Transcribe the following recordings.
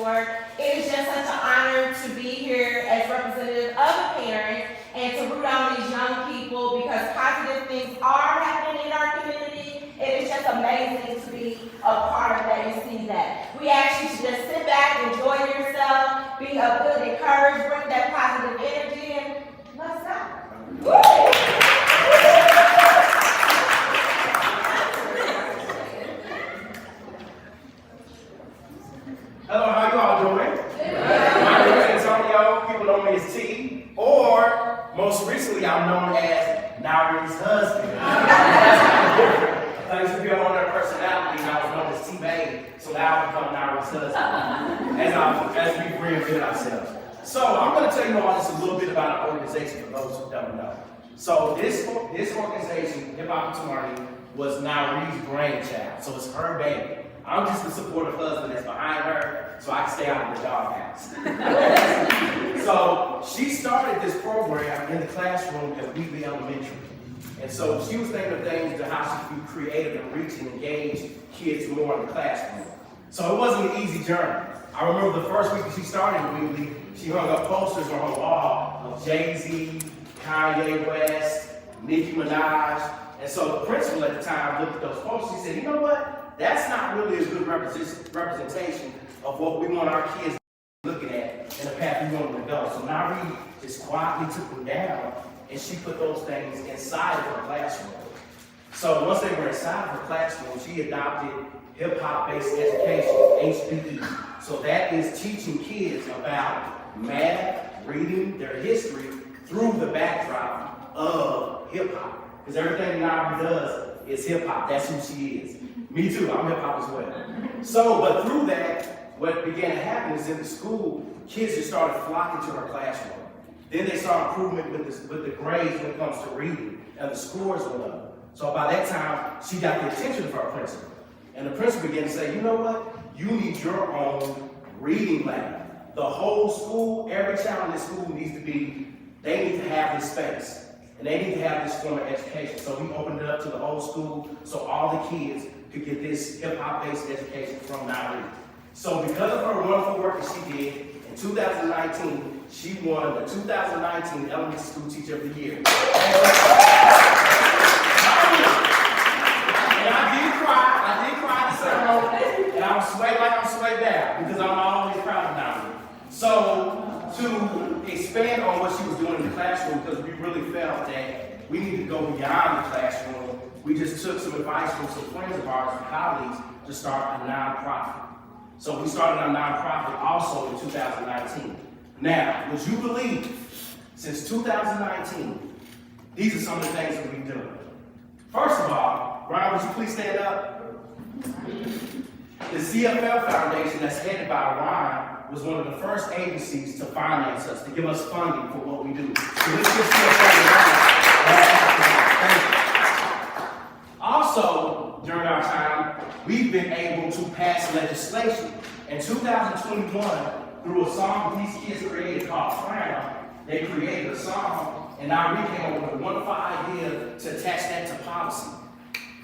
work. It is just such an honor to be here as representative of a parent and to root on these young people because positive things are happening in our community. It is just amazing to be a part of that and see that. We ask you to just sit back, enjoy yourself, be a good encouragement, bring that positive energy, and let's go. Hello, how you all doing? My name is Antonio. People know me as T, or most recently I'm known as Nairi's husband. That's kind of different. I used to be on their personality, and I was known as T-Babe, so now I've become Nairi's husband, as we reinvent ourselves. So I'm going to tell you all just a little bit about our organization for those who don't know. So this organization, Hip Hop Fraternity, was Nairi's brainchild, so it's her baby. I'm just the supportive husband that's behind her, so I can stay out of the doghouse. So she started this program in the classroom at Wheatley Elementary. And so she was thinking of things to how she could be creative and reach and engage kids more in the classroom. So it wasn't an easy journey. I remember the first week that she started at Wheatley, she hung up posters on her wall of Jay-Z, Kanye West, Nicki Minaj. And so the principal at the time looked at those posters, he said, you know what? That's not really a good representation of what we want our kids looking at and the path we want them to go. So Nairi just quietly took them down and she put those things inside of her classroom. So once they were inside of her classroom, she adopted hip-hop-based education, HBE. So that is teaching kids about math, reading, their history through the backdrop of hip-hop. Because everything Nairi does is hip-hop. That's who she is. Me too, I'm hip-hop as well. So, but through that, what began to happen is in the school, kids just started flocking to her classroom. Then they saw improvement with the grades when it comes to reading, and the scores went up. So by that time, she got the attention of her principal. And the principal began to say, you know what? You need your own reading lab. The whole school, every child in this school needs to be, they need to have this space. And they need to have this form of education. So we opened it up to the whole school so all the kids could get this hip-hop-based education from Nairi. So because of her wonderful work that she did, in 2019, she won the 2019 Elementary School Teacher of the Year. And I did cry at the ceremony, and I was swayed like I'm swayed down, because I'm always proud of Nairi. So, to expand on what she was doing in the classroom, because we really felt that we needed to go beyond the classroom, we just took some advice from some friends of ours and colleagues to start a nonprofit. So we started our nonprofit also in 2019. Now, would you believe, since 2019, these are some of the things that we've done. First of all, Ryan, would you please stand up? The CFL Foundation that's headed by Ryan was one of the first agencies to finance us, to give us funding for what we do. So let's just thank you. Also, during our time, we've been able to pass legislation. In 2021, through a song these kids created called Crown, they created a song, and now we came up with a wonderful idea to attach that to policy.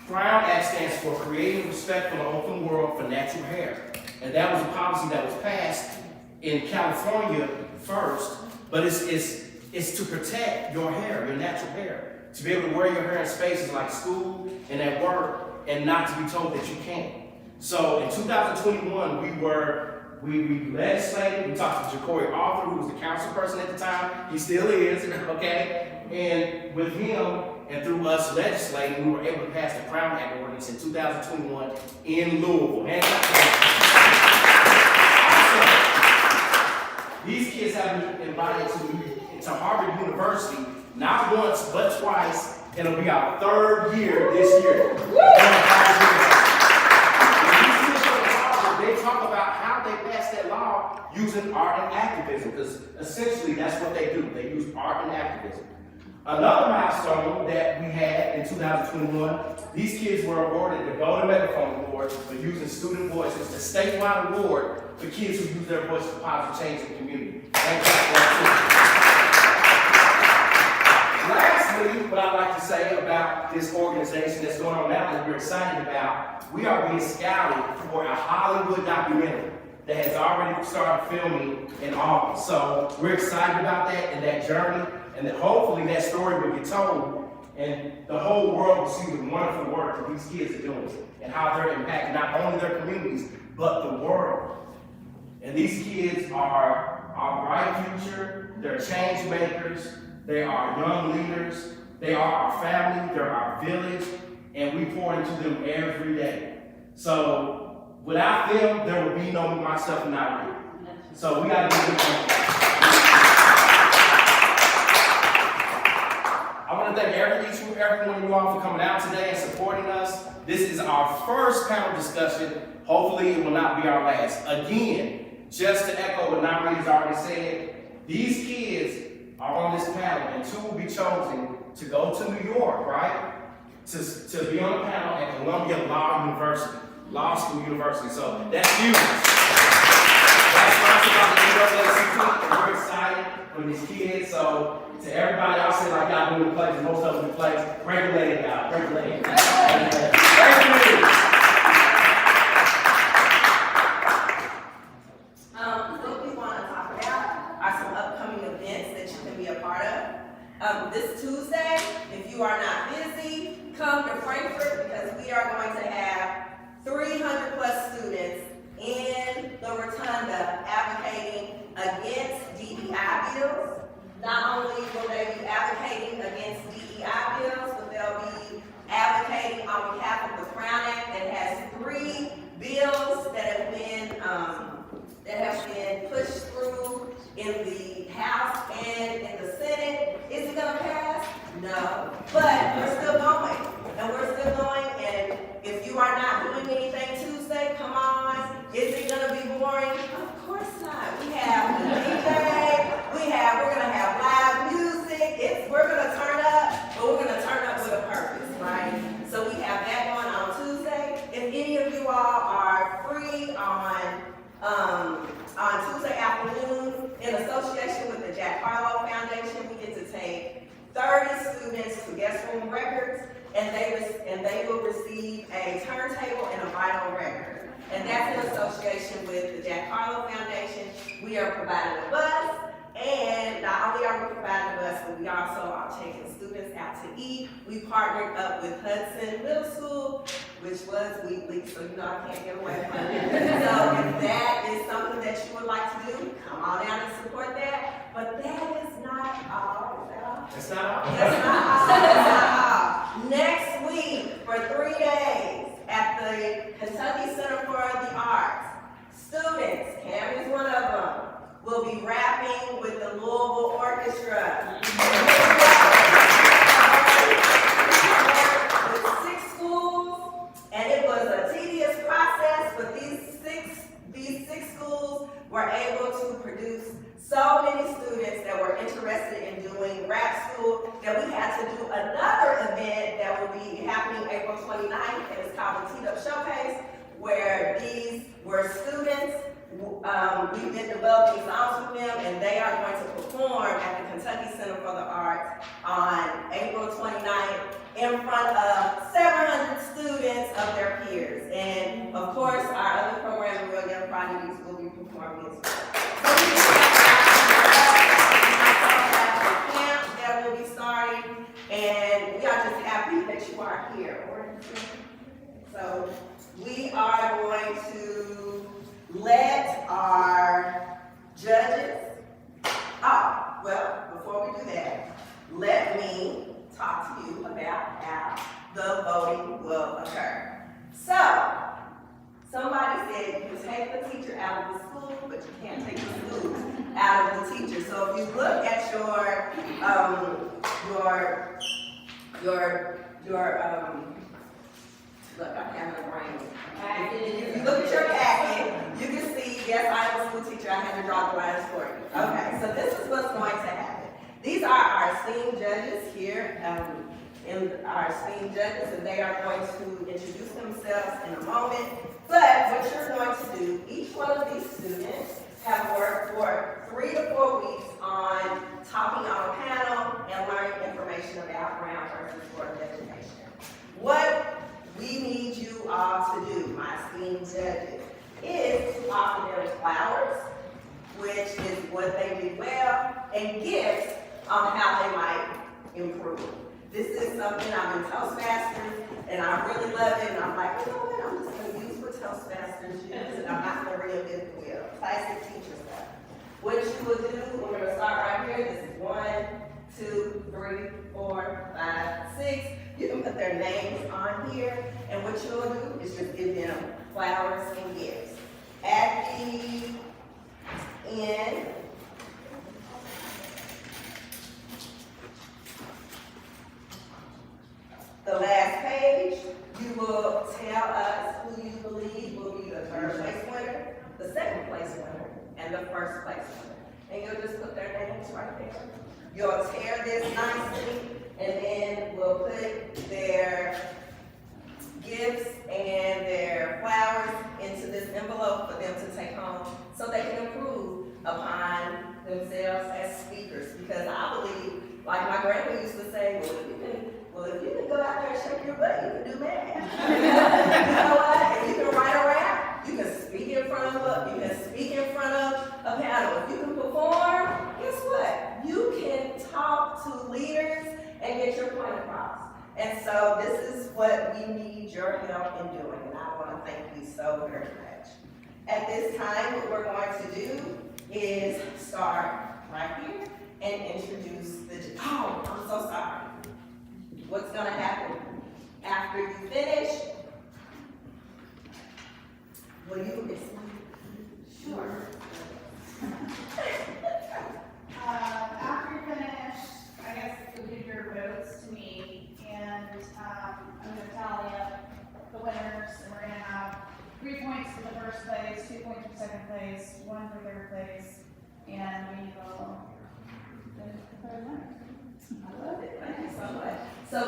Crown Act stands for Creating Respect for the Open World for Natural Hair. And that was a policy that was passed in California first, but it's to protect your hair, your natural hair. To be able to wear your hair in spaces like school and at work and not to be told that you can't. So in 2021, we legislated, we talked to Jacory Arthur, who was the council person at the time. He still is, okay? And with him and through us legislating, we were able to pass the Crown Act ordinance in 2021 in Louisville. These kids have been invited to Harvard University, not once, but twice. It'll be our third year this year. They talk about how they passed that law using art and activism, because essentially that's what they do. They use art and activism. Another milestone that we had in 2021, these kids were awarded the Golden Megaphone Award for using student voices, a statewide award for kids who use their voice for positive change in the community. Lastly, what I'd like to say about this organization that's going on now that we're excited about, we are being scouted for a Hollywood documentary. that has already started filming in August. So we're excited about that and that journey, and that hopefully that story will get told, and the whole world will see the wonderful work that these kids are doing and how they're impacting not only their communities, but the world. And these kids are our bright future, they're change makers, they are young leaders, they are our family, they're our village, and we pour into them every day. So without them, there would be no myself and I Real. So we got to give them I want to thank every one of you all for coming out today and supporting us. This is our first panel discussion. Hopefully it will not be our last. Again, just to echo what Namri has already said, these kids are on this panel, and two will be chosen to go to New York, right? To be on a panel at Columbia Law School University. So that's huge. That's sponsored by the NAACP, and we're excited for these kids. So to everybody, y'all say like y'all doing the plays, most of them do plays. Break the leg out, break the leg. What we want to talk about are some upcoming events that you can be a part of. This Tuesday, if you are not busy, come to Frankfurt, because we are going to have 300 plus students in the rotunda advocating against DEI bills. Not only will they be advocating against DEI bills, but they'll be advocating on behalf of the Crown Act that has 3 bills that have been pushed through in the House and in the Senate. Is it gonna pass? No, but we're still going, and if you are not doing anything Tuesday, come on. Is it gonna be boring? Of course not. We have the DJ, we're gonna have live music, we're gonna turn up, but we're gonna turn up with a purpose, right? So we have that going on Tuesday. If any of you all are free on Tuesday afternoon, in association with the Jack Harlow Foundation, we get to take 30 students to guest room records, and they will receive a turntable and a vinyl record. And that's in association with the Jack Harlow Foundation. We are providing a bus, and not only are we providing a bus, but we also are taking students out to eat. We partnered up with Hudson Middle School, which was weekly, so you know I can't get away from it. So if that is something that you would like to do, come on down and support that. But that is not all. It's not all. That's not all. Next week, for 3 days, at the Kentucky Center for the Arts, students, Cam is one of them, will be rapping with the Louisville Orchestra. With 6 schools, and it was a tedious process, but these six schools were able to produce so many students that were interested in doing rap school that we had to do another event that will be happening April 29th, and it's called the Teed Up Showcase, where these were students. We've been developing songs with them, and they are going to perform at the Kentucky Center for the Arts on April 29th in front of several hundred students of their peers. And of course, our other program, Real Young Prodigy, will be performing as well. That will be starting, and we are just happy that you are here. So we are going to let our judges, before we do that, let me talk to you about how the voting will occur. So, somebody said you can take the teacher out of the school, but you can't take the school out of the teacher. So if you look at look, I'm having a brain. If you look at your packet, you can see, yes, I am a school teacher, I had to draw the lines for you. Okay, so this is what's going to happen. These are our esteemed judges here, our esteemed judges, and they are going to introduce themselves in a moment. But what you're going to do, each one of these students have worked for 3 to 4 weeks on talking on a panel and learning information about Brown versus Board of Education. What we need you all to do, my esteemed judges, is to offer them what they did well, and gifts on how they might improve. This is something I'm in Toastmasters, and I really love it, and I'm like, you know what, I'm just gonna use what Toastmasters use, and I'm not gonna reinvent the wheel. Classic teacher stuff. What you will do, we're gonna start right here. This is 1, 2, 3, 4, 5, 6. You can put their names on here, and what you'll do is just give them flowers and gifts. At the end, the last page, you will tell us who you believe will be the third place winner, the second place winner, and the first place winner. And you'll just put their names right there. You'll tear this nicely, and then we'll put their gifts and their flowers into this envelope for them to take home so they can improve upon themselves as speakers. Because I believe, like my grandma used to say, well, if you can go out there and shake your butt, you can do math. You know what? If you can write a rap, you can speak in front of a panel. If you can perform, guess what? You can talk to leaders and get your point across. And so this is what we need your help in doing, and I want to thank you so very much. At this time, what we're going to do is start right here and introduce I'm so sorry. What's going to happen after you finish? Will you explain? Sure. After you finish, I guess you'll give your votes to me, and I'm going to tally up the winners, and we're going to have 3 points for the first place, 2 points for second place, 1 for third place, and we will finish the third winner. I love it. Thank you so much. So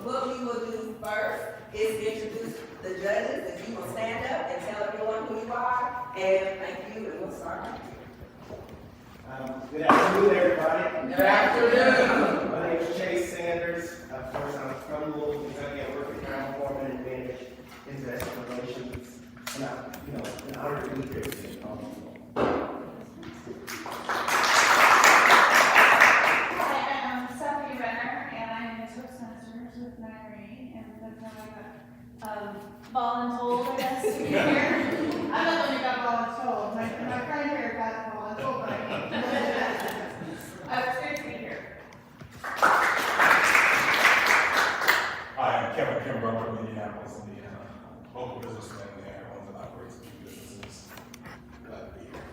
what we will do first is introduce the judges. If you will stand up and tell everyone who you are, and thank you, and we'll start. Good afternoon, everybody. Good afternoon. My name is Chase Sanders. Of course, I'm from Louisville, Kentucky. I work at Crown Foreman and manage international relations. And I'm, an honor to be here today. Voluntold, I guess, to be here. I don't know if you got voluntold. My friend here got voluntold, but I can't. It's great to be here. Hi, I'm Kevin Kimbrough from Indianapolis, Indiana. Local businessman there, owns and operates a few businesses. Glad to be here.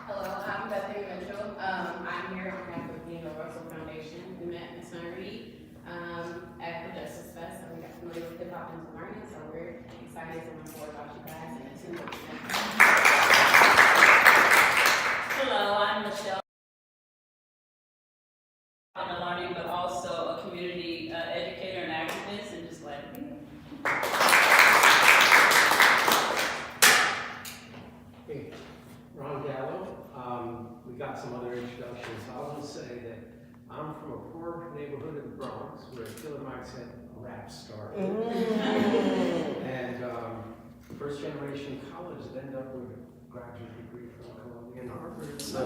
Hello, I'm Bethany Mitchell. I'm here on behalf of the Russell Foundation. We met in Missouri at the Justice Fest, so we got familiar with hip hop and learning, so we're excited to learn more about you guys and to know. Hello, I'm Michelle. I'm a learning, but also a community educator and activist, and just glad to be here. Hey, Ron Gallo. We got some other introductions. I'll just say that I'm from a poor neighborhood in the Bronx where Killer Mike's had a rap started. And first generation college ended up with a graduate degree from Columbia and Harvard. So,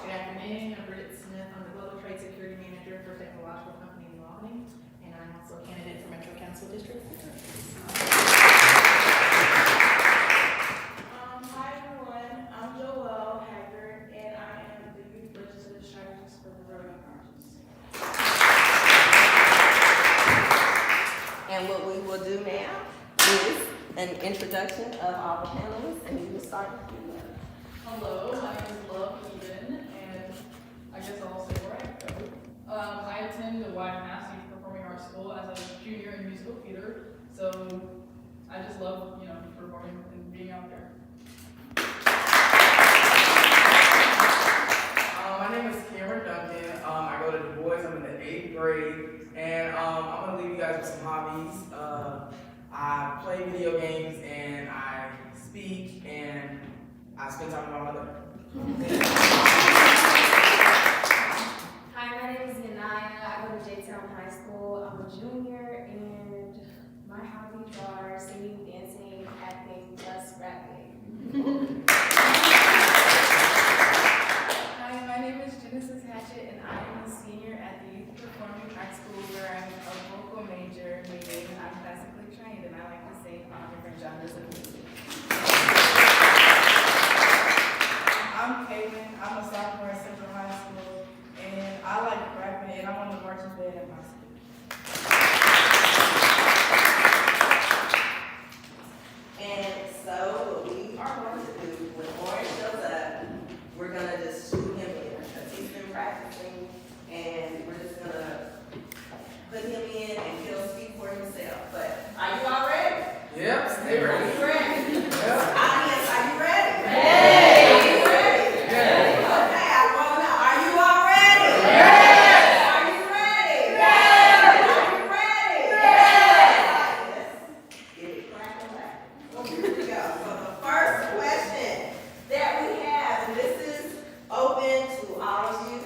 Good afternoon, I'm Britt Smith. I'm the Global Trade Security Manager for a technological company in Albany, and I'm also a candidate for Metro Council District 4. Hi everyone, I'm Joelle Haggard, and I am the Youth Legislative Strategist for the Real Young Prodigy. And what we will do now is an introduction of all the panelists, and we will start with you. Hello, my name is Love Eden, and I guess I'll say where I go. I attend the White Mass Youth Performing Arts School as a junior in musical theater, so I just love, performing and being out there. My name is Cameron Duncan. I go to Du Bois. I'm in the 8th grade, and I'm gonna leave you guys with some hobbies. I play video games, and I speak, and I spend time with my mother. Hi, my name is Yanaya. I go to J-Town High School. I'm a junior, and my hobbies are singing, dancing, acting, plus rapping. Hi, my name is Genesis Hatchett, and I am a senior at the Youth Performing Arts School, where I'm a vocal major, meaning I'm classically trained, and I like to sing all different genres of music. I'm Kaylin. I'm a sophomore at Central High School, and I like rapping, and I'm on the marching band at my school. And so what we are going to do, when Orange shows up, we're gonna just shoot him in, because he's been practicing, and we're just gonna put him in, and he'll speak for himself. But are you all ready? Yep, stay ready. Are you ready? Yep. Audience, are you ready? Ready. Are you ready? Ready. Okay, I want to know, are you all ready? Yes. Are you ready? Yes. Are you ready? Yes. Get it cracking back. Here we go. So the first question that we have, and this is open to all of you,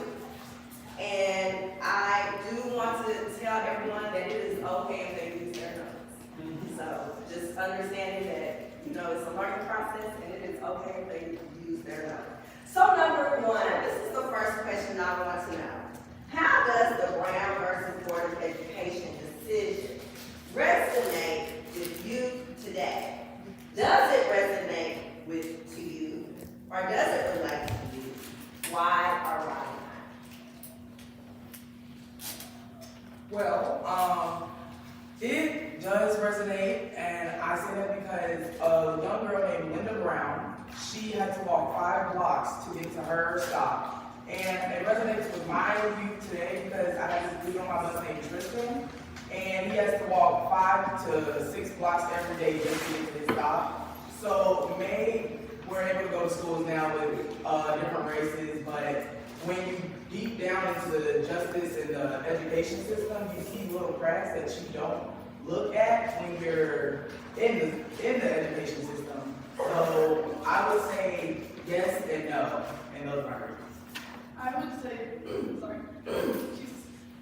and I do want to tell everyone that it is okay if they use their notes. So just understanding that, you know, it's a learning process, and it is okay if they use their notes. So number one, this is the first question I want to know. How does the Brown versus Board of Education decision resonate with you today? Does it resonate to you, or does it relate to you? Why or why not? Well, it does resonate, and I say that because a young girl named Linda Brown, she had to walk 5 blocks to get to her stop. And it resonates with my youth today because I have this dude on my bus named Tristan, and he has to walk 5 to 6 blocks every day just to get to his stop. So we're able to go to schools now with different races, but when you deep down into the justice and the education system, you see little cracks that you don't look at when you're in the education system. So I would say yes and no, and those are my reasons. I would say, sorry,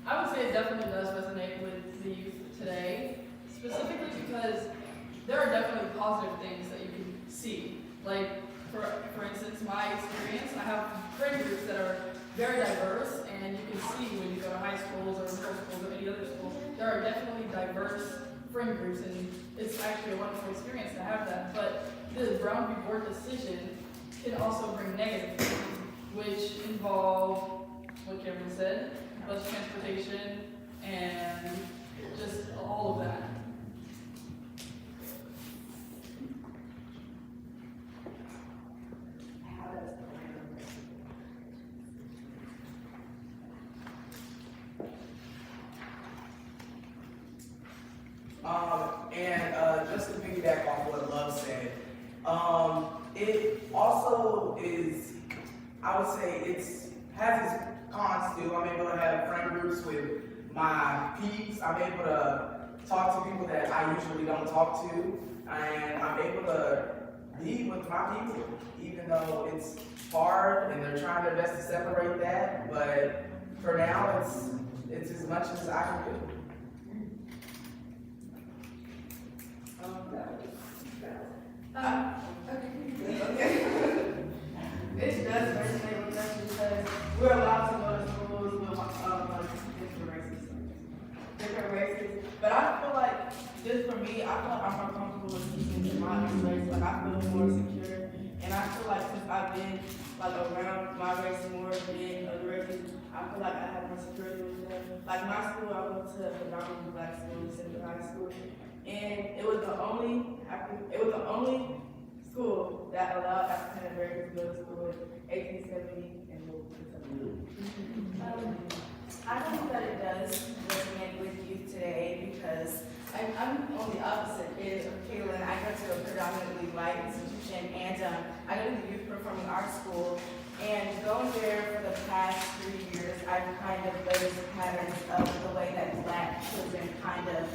I would say it definitely does resonate with the youth today, specifically because there are definitely positive things that you can see. Like, for instance, my experience, I have friend groups that are very diverse, and you can see when you go to high schools or middle schools or any other school, there are definitely diverse friend groups, and it's actually a wonderful experience to have that. But the Brown v. Board decision can also bring negative things, which involve what Cameron said, bus transportation, and just all of that. Just to piggyback off what Love said, it also is, I would say, has its cons too. I'm able to have friend groups with my peeps. I'm able to talk to people that I usually don't talk to, and I'm able to be with my people, even though it's hard and they're trying their best to separate that. But for now, it's as much as I can do. Okay. It does resonate with us because we're allowed to go to schools with different races. But I feel like, just for me, I feel like I'm more comfortable with speaking to my own race. Like, I feel more secure. And I feel like since I've been like around my race more than other races, I feel like I have more security with them. Like my school, I went to a predominantly black school, Central High School, and it was the only school that allowed African Americans to go to school in 1870 and more. I think that it does resonate with youth today because I'm on the opposite end of Kaylin. I go to a predominantly white institution, and I go to the Youth Performing Arts School. And going there for the past 3 years, I've kind of noticed patterns of the way that black children kind of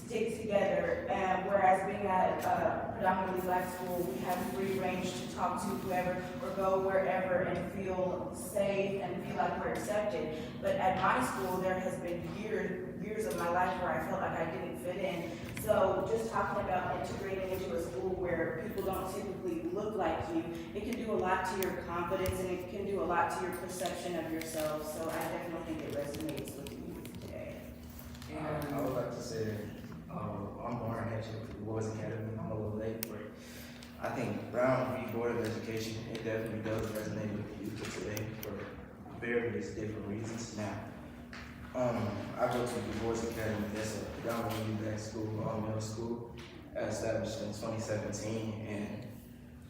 stick together. And whereas being at a predominantly black school, we have free range to talk to whoever or go wherever and feel safe and feel like we're accepted. But at my school, there has been years of my life where I felt like I didn't fit in. So just talking about integrating into a school where people don't typically look like you, it can do a lot to your confidence and it can do a lot to your perception of yourself. So I definitely think it resonates with you today. I would like to say, I'm Warren Hatchett with the Boys Academy. I'm a little late, but I think Brown v. Board of Education, it definitely does resonate with the youth of today for various different reasons. Now, I go to the Boys Academy. That's a predominantly black school, all male school, established in 2017. And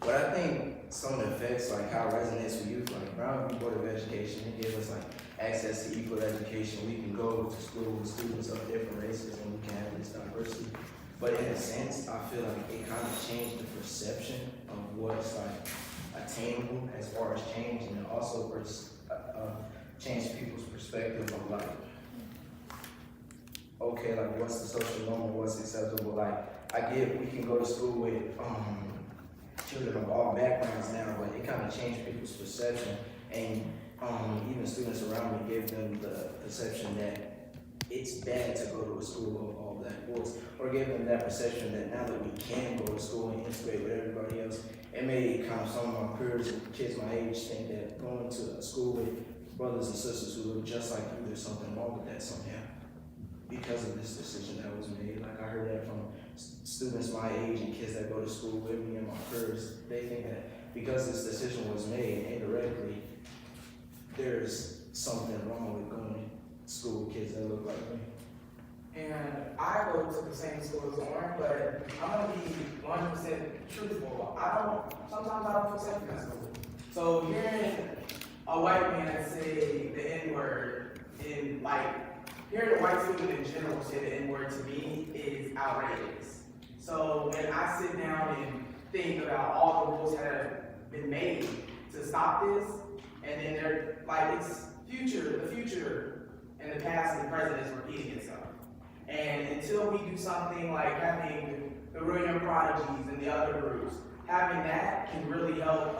what I think some of the effects, like how it resonates with youth, like Brown v. Board of Education, it gave us like access to equal education. We can go to school with students of different races and we can have this diversity. But in a sense, I feel like it kind of changed the perception of what's like attainable as far as change, and it also changed people's perspective of like, okay, like what's the social norm, what's acceptable. Like I get we can go to school with children of all backgrounds now, but it kind of changed people's perception, and even students around me gave them the perception that it's bad to go to a school of all black boys, or gave them that perception that now that we can go to school and integrate with everybody else, it made kind of some of my peers and kids my age think that going to a school with brothers and sisters who look just like you, there's something wrong with that somehow because of this decision that was made. Like I heard that from students my age and kids that go to school with me and my peers. They think that because this decision was made indirectly, there's something wrong with going to school with kids that look like me. And I go to the same school as Warren, but I'm gonna be 100% truthful. Sometimes I don't feel safe in that school. So hearing a white man say the N-word in hearing a white student in general say the N-word to me is outrageous. So when I sit down and think about all the rules that have been made to stop this, and then they're like, it's the future and the past and the present is repeating itself. And until we do something like having the Real Young Prodigies and the other groups, having that can really help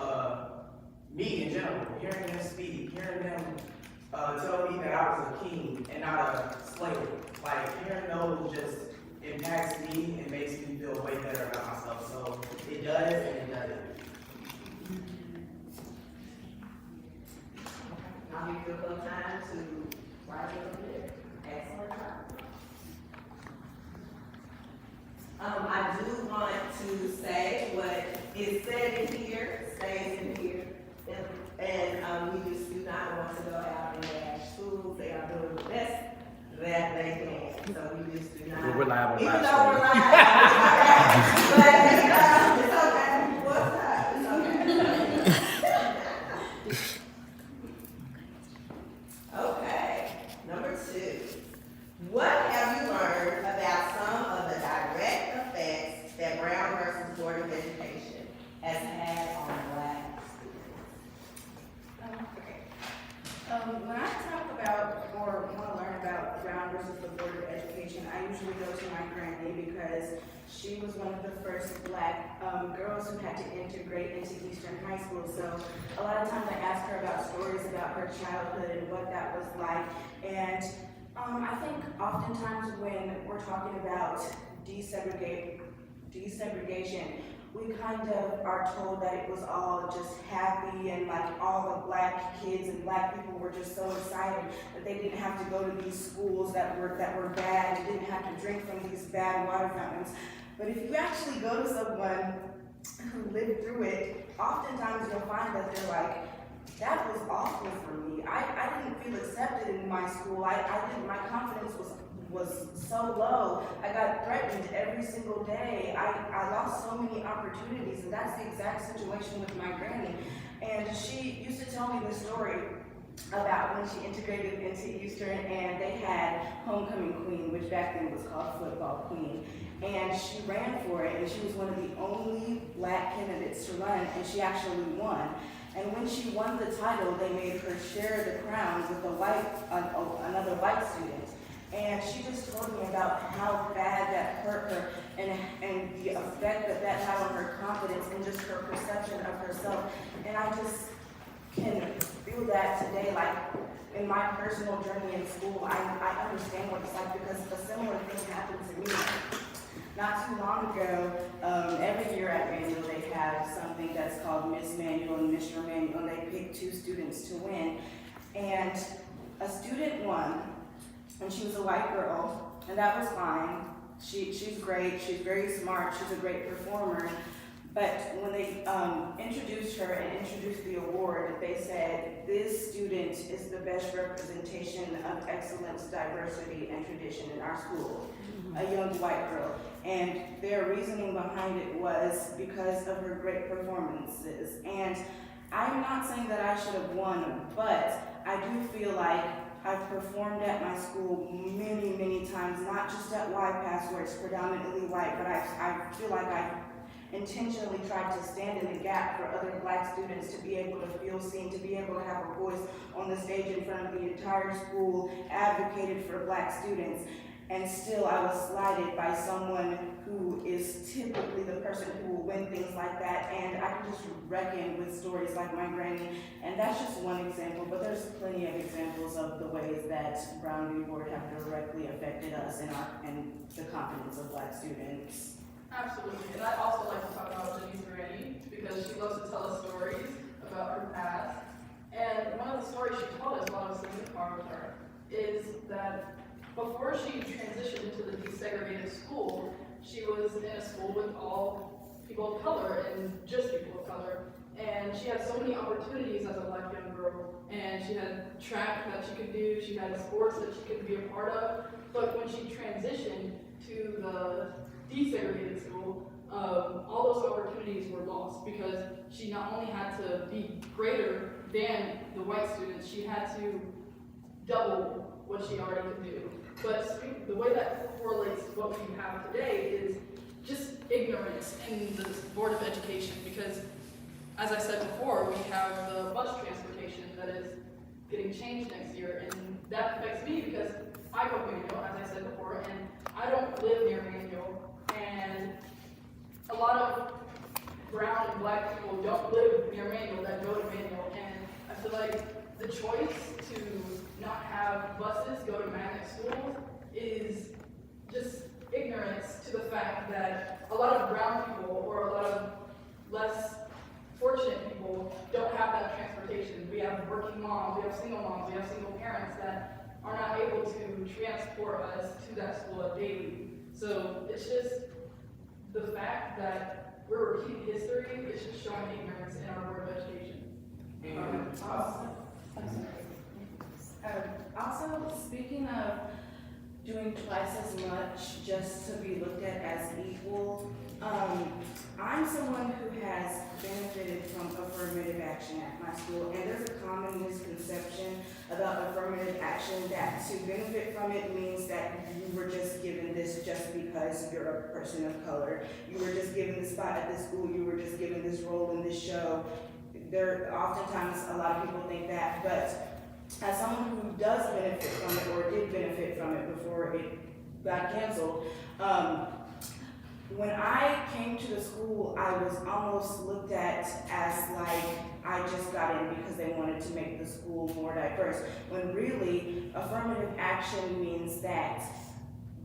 me in general. Hearing them speak, hearing them tell me that I was a king and not a slave. Like hearing those just impacts me and makes me feel way better about myself. So it does and it doesn't. I'll give you a little time to write a little bit. Excellent job. I do want to say what is said in here stays in here. And we just do not want to go out and bash schools. They are doing the best that they can. So we just do not. We're live on Even live though we're stream. live. But it's okay. What's up? It's okay. Okay, number 2. What have you learned about some of the direct effects that Brown versus Board of Education has had on black students? When I talk about or want to learn about Brown versus the Board of Education, I usually go to my granny because she was one of the first black girls who had to integrate into Eastern High School. So a lot of times I ask her about stories about her childhood and what that was like. And I think oftentimes when we're talking about desegregation, we kind of are told that it was all just happy and like all the black kids and black people were just so excited that they didn't have to go to these schools that were bad and didn't have to drink from these bad water fountains. But if you actually go to someone who lived through it, oftentimes you'll find that they're like, that was awful for me. I didn't feel accepted in my school. My confidence was so low. I got threatened every single day. I lost so many opportunities, and that's the exact situation with my granny. And she used to tell me the story about when she integrated into Eastern and they had Homecoming Queen, which back then was called Football Queen. And she ran for it, and she was one of the only black candidates to run, and she actually won. And when she won the title, they made her share the crown with another white student. And she just told me about how bad that hurt her and the effect that that had on her confidence and just her perception of herself. And I just can feel that today, like in my personal journey in school, I understand what it's like because a similar thing happened to me. Not too long ago, every year at Manual they have something that's called Miss Manual and Mr. Manual, and they pick 2 students to win. And a student won, and she was a white girl, and that was fine. She's great, she's very smart, she's a great performer. But when they introduced her and introduced the award, they said, this student is the best representation of excellence, diversity, and tradition in our school. A young white girl. And their reasoning behind it was because of her great performances. And I'm not saying that I should have won, but I do feel like I've performed at my school many, many times, not just at YPAS where it's predominantly white, but I feel like I've intentionally tried to stand in the gap for other black students to be able to feel seen, to be able to have a voice on the stage in front of the entire school, advocated for black students. And still I was slighted by someone who is typically the person who will win things like that. And I can just reckon with stories like my granny. And that's just one example, but there's plenty of examples of the ways that Brown v. Board have directly affected us and the confidence of black students. Absolutely, and I'd also like to talk about Jenny's granny, because she loves to tell us stories about her past. And one of the stories she told us while I was sitting in the car with her is that before she transitioned into the desegregated school, she was in a school with all people of color and just people of color. And she had so many opportunities as a black young girl. And she had track that she could do, she had sports that she could be a part of. But when she transitioned to the desegregated school, all those opportunities were lost because she not only had to be greater than the white students, she had to double what she already could do. But the way that correlates to what we have today is just ignorance in the Board of Education, because as I said before, we have the bus transportation that is getting changed next year, and that affects me because I go to Manual, as I said before, and I don't live near Manual, and a lot of brown and black people don't live near Manual that go to Manual, and I feel like the choice to not have buses go to magnet schools is just ignorance to the fact that a lot of brown people or a lot of less fortunate people don't have that transportation. We have working moms, we have single parents that are not able to transport us to that school daily. So it's just the fact that we're repeating history, it's just showing ignorance in our Board of Education. Also, speaking of doing twice as much just to be looked at as equal, I'm someone who has benefited from affirmative action at my school, and there's a common misconception about affirmative action that to benefit from it means that you were just given this just because you're a person of color. You were just given this spot at this school, you were just given this role in this show. Oftentimes a lot of people think that, but as someone who does benefit from it or did benefit from it before it got canceled, when I came to the school, I was almost looked at as like I just got in because they wanted to make the school more diverse, when really affirmative action means that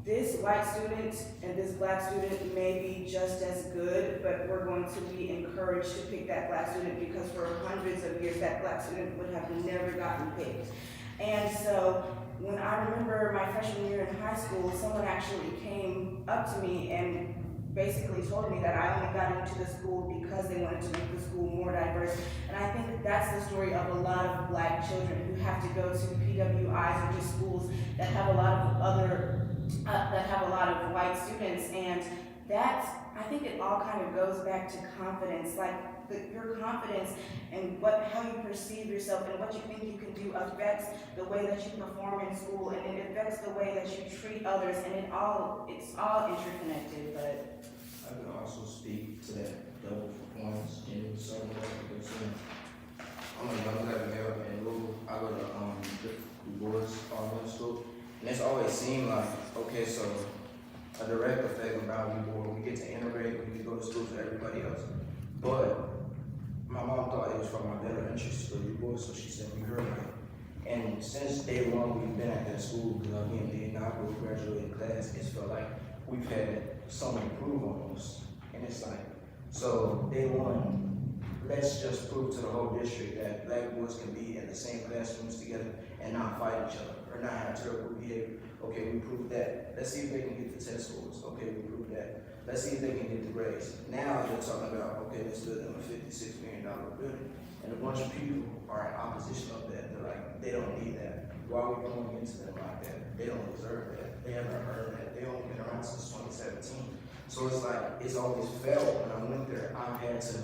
this white student and this black student may be just as good, but we're going to be encouraged to pick that black student because for hundreds of years that black student would have never gotten picked. And so when I remember my freshman year in high school, someone actually came up to me and basically told me that I only got into the school because they wanted to make the school more diverse. And I think that's the story of a lot of black children who have to go to PWIs or just schools that have a lot of white students, and I think it all kind of goes back to confidence, like your confidence and how you perceive yourself and what you think you can do affects the way that you perform in school, and it affects the way that you treat others, and it's all interconnected. But I can also speak to that double performance in some way because I'm a young black male in Louisville. I go to Du Bois Middle School, And it's always seemed like, okay, so a direct effect of Boundary Board, we get to integrate, we can go to school with everybody else. But my mom thought it was for my better interest for you boys, so she sent me her way. And since day one, we've been at that school, because again, the inaugural graduating class, it's felt like we've had someone improve on us. And it's like, so day one, let's just prove to the whole district that black boys can be in the same classrooms together and not fight each other, or not have terrible behavior. Okay, we proved that. Let's see if they can get the test scores. Okay, we proved that. Let's see if they can get the grades. Now they're talking about, okay, let's build them a $56 million building. And a bunch of people are in opposition of that. They're like, they don't need that. Why are we going into them like that? They don't deserve that. They haven't earned that. They only been around since 2017. So it's like, it's always felt when I went there, I've had to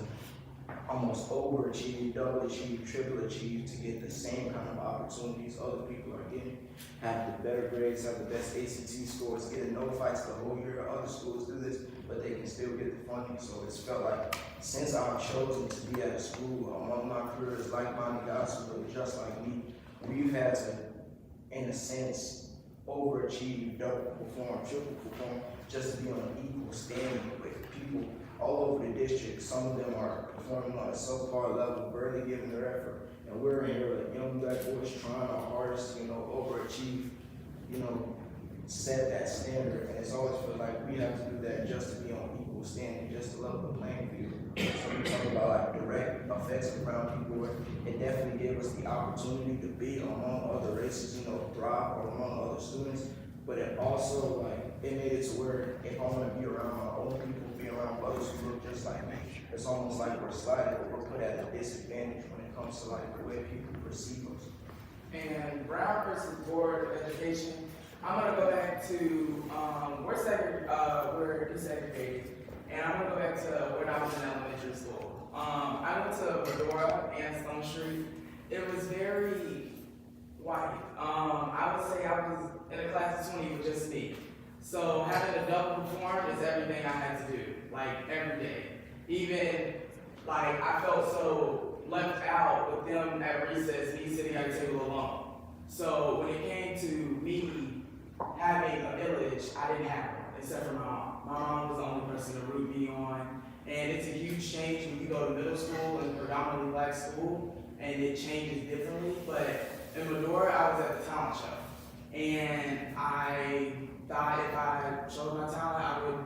almost overachieve, double achieve, triple achieve to get the same kind of opportunities other people are getting. Have the better grades, have the best ACT scores, get in no fights the whole year. Other schools do this, but they can still get the funding. So it's felt like since I've chosen to be at a school among my peers, like-minded guys who are just like me, we've had to, in a sense, overachieve, double perform, triple perform, just to be on an equal standing with people all over the district. Some of them are performing on a subpar level, barely giving their effort. And we're in here like young black boys trying our hardest, overachieve, set that standard. And it's always felt like we have to do that just to be on equal standing, just to level the playing field. So we talk about like direct effects of brown people. It definitely gave us the opportunity to be among other races, thrive or among other students. But it also it made it to where if I want to be around my own people, be around others who look just like me, it's almost like we're slighted or we're put at a disadvantage when it comes to the way people perceive us. And Brown versus Board of Education, I'm gonna go back to we're desegregated, and I'm gonna go back to when I was in elementary school. I went to Medora and Stone Street. It was very white. I would say I was in a class of 20 with just me. So having a double perform is everything I had to do, every day. Even I felt so left out with them at recess, me sitting at a table alone. So when it came to me having a village, I didn't have one, except for my mom. My mom was the only person to root me on. And it's a huge change when you go to middle school and predominantly black school, and it changes differently. But in Medora, I was at the talent show. And I thought if I showed my talent, I would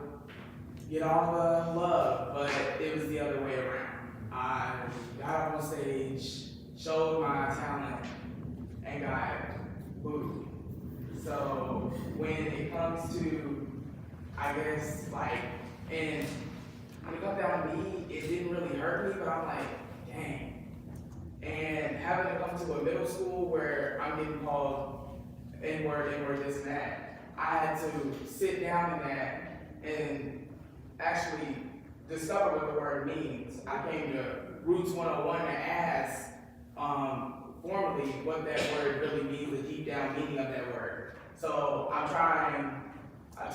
get all the love, but it was the other way around. I got up on stage, showed my talent, and got booed. So when it comes to, I guess, and when it comes down to me, it didn't really hurt me, but I'm like, dang. And having to come to a middle school where I'm getting called N-word, this and that, I had to sit down in that and actually discover what the word means. I came to Roots 101 to ask formally what that word really means, the deep down meaning of that word. So I'm trying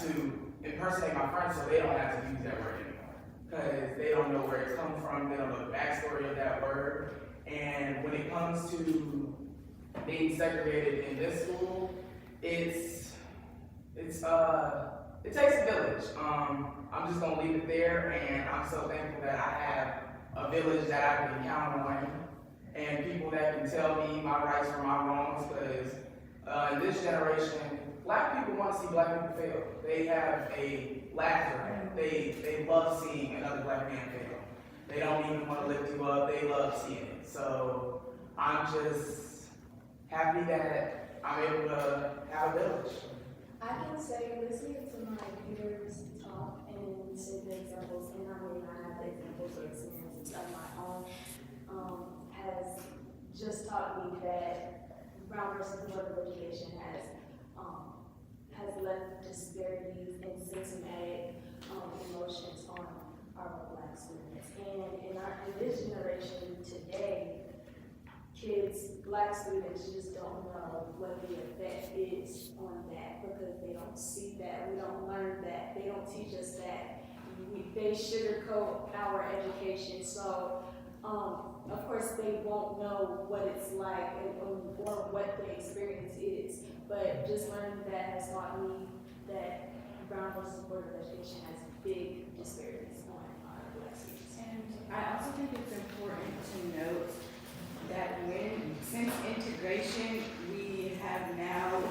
to impersonate my friends so they don't have to use that word anymore. Because they don't know where it's come from, they don't know the backstory of that word. And when it comes to being segregated in this school, it takes a village. I'm just gonna leave it there, and I'm so thankful that I have a village that I can count on, and people that can tell me my rights from my wrongs, because in this generation, black people want to see black people fail. They have a laughter. They love seeing another black man fail. They don't even want to lift you up. They love seeing it. So I'm just happy that I'm able to have a village. I can say, listening to my peers talk and say the examples, and I mean, I have the examples or experiences of my own, has just taught me that Brown versus Board of Education has left disparities and systematic emotions on our black students. And in this generation today, black students just don't know what the effect is on that because they don't see that, we don't learn that, they don't teach us that, they sugarcoat our education. So Of course, they won't know what it's like or what the experience is, but just learning that has taught me that Brown versus Board of Education has big disparities on our Black students. And I also think it's important to note that since integration, we have now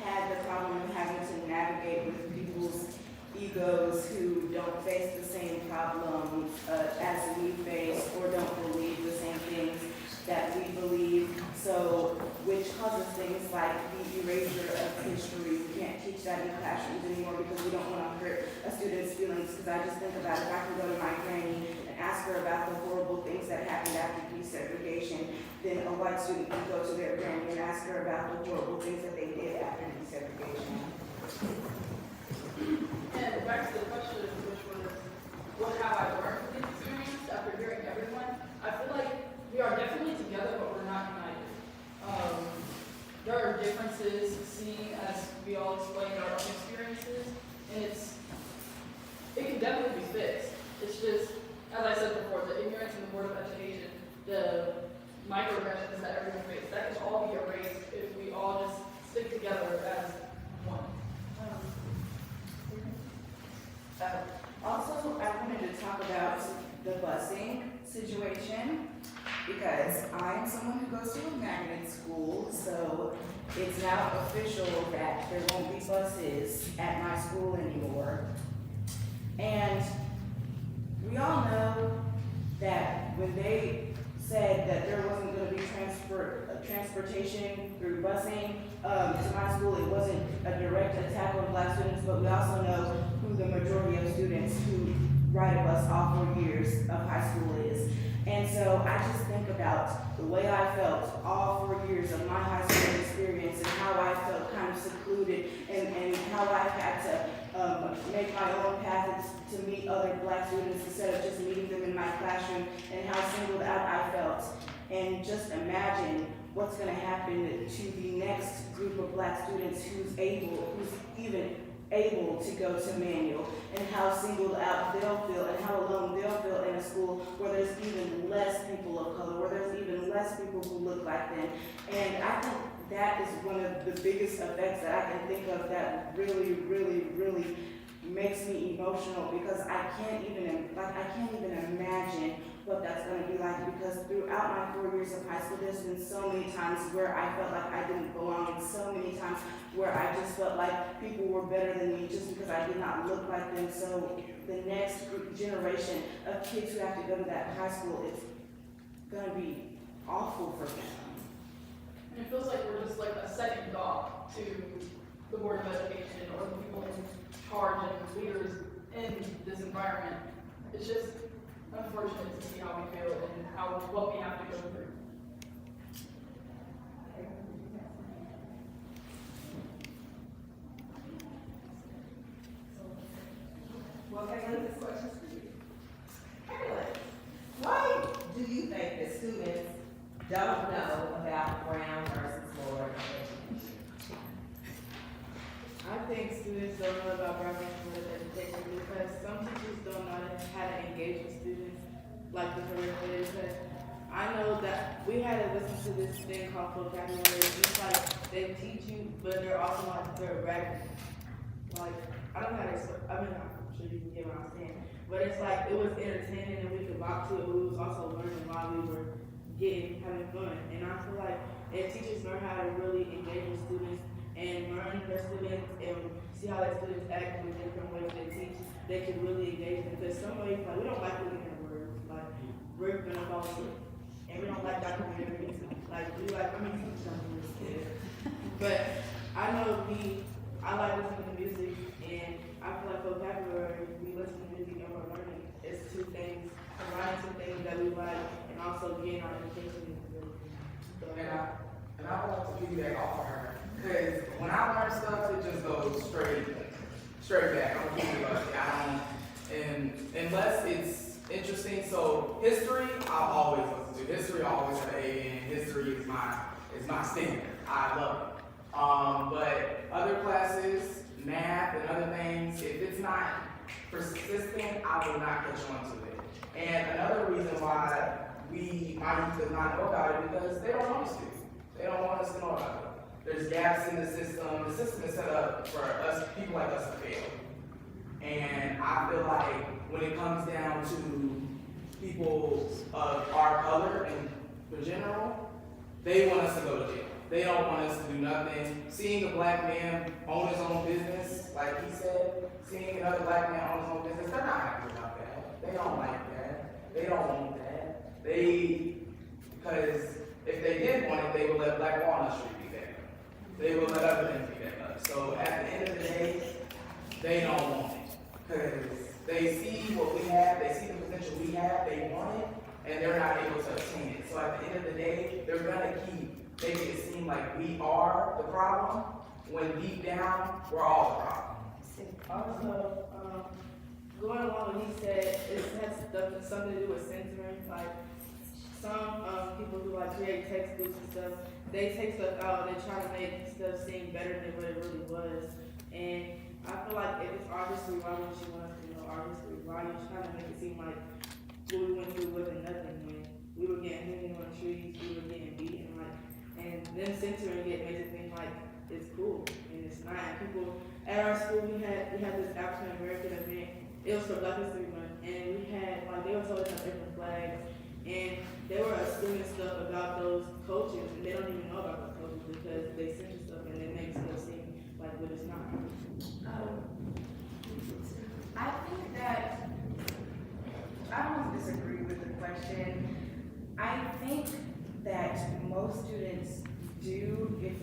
had the problem of having to navigate with people's egos who don't face the same problems as we face or don't believe the same things that we believe. So, which causes things like the erasure of history. We can't teach that in classrooms anymore because we don't want to hurt a student's feelings. Because I just think about if I can go to my granny and ask her about the horrible things that happened after desegregation, then a white student can go to their granny and ask her about the horrible things that they did after desegregation. And back to the question, which was, what have I learned from this experience after hearing everyone? I feel like we are definitely together, but we're not united. There are differences seen as we all explain our own experiences, and it can definitely be fixed. It's just, as I said before, the ignorance in the Board of Education, the microaggressions that everyone faces, that can all be erased if we all just stick together as one. Also, I wanted to talk about the busing situation because I'm someone who goes to a magnet school, so it's now official that there won't be buses at my school anymore. And we all know that when they said that there wasn't going to be transportation through busing to my school, it wasn't a direct attack on Black students, but we also know who the majority of students who ride a bus all 4 years of high school is. And so I just think about the way I felt all 4 years of my high school experience and how I felt kind of secluded and how I had to make my own paths to meet other Black students instead of just meeting them in my classroom, and how singled out I felt. And just imagine what's going to happen to the next group of Black students who's even able to go to manual, and how singled out they'll feel and how alone they'll feel in a school where there's even less people of color, where there's even less people who look like them. And I think that is one of the biggest effects that I can think of that really, really, really makes me emotional, because I can't even imagine what that's going to be like, because throughout my 4 years of high school, there's been so many times where I felt like I didn't belong, and so many times where I just felt like people were better than me just because I did not look like them. So the next generation of kids who have to go to that high school, it's going to be awful for them. And it feels like we're just like a second dog to the Board of Education or the people in charge and leaders in this environment. It's just unfortunate to see how we feel and what we have to go through. Well, Caitlin, this question's for you. Caitlin, why do you think that students don't know about Brown versus Board of Education? I think students don't know about Brown versus Board of Education because some teachers don't know how to engage with students like the curriculum. Because I know that we had to listen to this thing called vocabulary. It's like they teach you, but they're also like direct. Like, I don't know how to explain. I mean, I'm sure you can get what I'm saying. But it's like, it was entertaining and we could rock to it, but we was also learning while we were having fun. And I feel like if teachers learn how to really engage with students and learn their students and see how their students act in different ways they teach, they can really engage them. Because some ways, like, we don't like looking at words. Like, we're gonna fall asleep. And we don't like documentaries. Like, teach something as kids. But I know I like listening to music, and I feel like vocabulary, we listen to music and we're learning. It's two things, combining two things that we like, and also getting our education. And I would like to piggyback off of her, because when I learn stuff, it just goes straight back. I'm a kid, and unless it's interesting. So history, I'll always listen to. History always have an A in. History is my standard. I love it. But other classes, math and other things, if it's not persistent, I will not catch on to it. And another reason why my youth does not know about it because they don't want us to. They don't want us to know about it. There's gaps in the system. The system is set up for us, people like us to fail. And I feel like when it comes down to people of our color and in general, they want us to go to jail. They don't want us to do nothing. Seeing a black man own his own business, like he said, seeing another black man own his own business, they're not happy about that. They don't like that. They don't want that. Because if they did want it, they would let Black Walnut Street be there. They would let other things be there. So at the end of the day, they don't want it. Because they see what we have, they see the potential we have, they want it, and they're not able to attain it. So at the end of the day, they're gonna keep making it seem like we are the problem, when deep down, we're all the problem. Also, going along with what he said, it has something to do with censoring. Like some people who like create textbooks and stuff, they take stuff out and they try to make stuff seem better than what it really was. And I feel like if it's our history, why wouldn't you want us to know our history? Why are you trying to make it seem like what we went through wasn't nothing when we were getting hanging on trees, we were getting beaten, like, and then censoring it makes it seem like it's cool and it's not. And people at our school, we had this African American event. It was for Black History Month, and we had like they were always have different flags, and they were assuming stuff about those coaches, and they don't even know about those coaches because they censor stuff and they make stuff seem like what it's not. I think that I don't disagree with the question. I think that most students do, if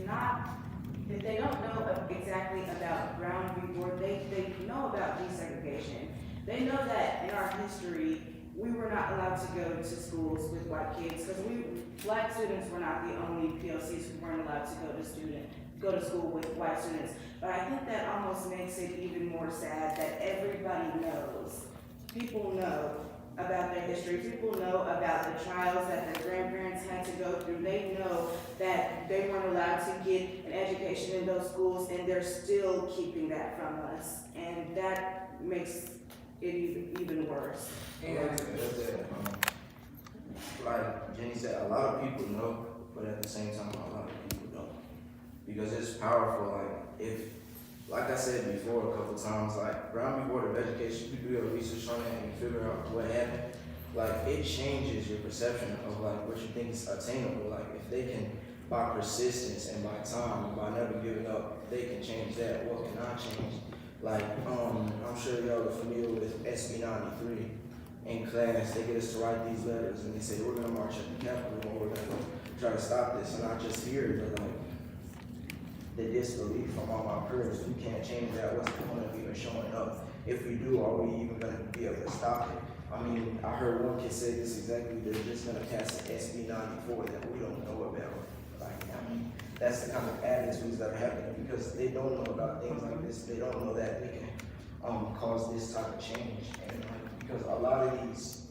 they don't know exactly about Brown v. Board, they know about desegregation. They know that in our history, we were not allowed to go to schools with white kids because Black students were not the only PLCs who weren't allowed to go to school with white students. But I think that almost makes it even more sad that everybody knows. People know about their history. People know about the trials that their grandparents had to go through. They know that they weren't allowed to get an education in those schools, and they're still keeping that from us. And that makes it even worse. And like Jenny said, a lot of people know, but at the same time, a lot of people don't. Because it's powerful, like I said before a couple times, like Brown v. Board of Education, you do your research on it and you figure out what happened, like it changes your perception of like what you think is attainable. Like if they can, by persistence and by time and by never giving up, they can change that, what can I change? Like, I'm sure y'all are familiar with SB 93. In class, they get us to write these letters and they say, we're gonna march at the Capitol and we're gonna try to stop this. And I just hear it, but like, the disbelief from all my peers, we can't change that. What's the point of even showing up? If we do, are we even gonna be able to stop it? I mean, I heard one kid say this exactly, they're just gonna pass an SB 94 that we don't know about. Like, I mean, that's the kind of attitudes that are happening because they don't know about things like this. They don't know that they can cause this type of change. And because a lot of these,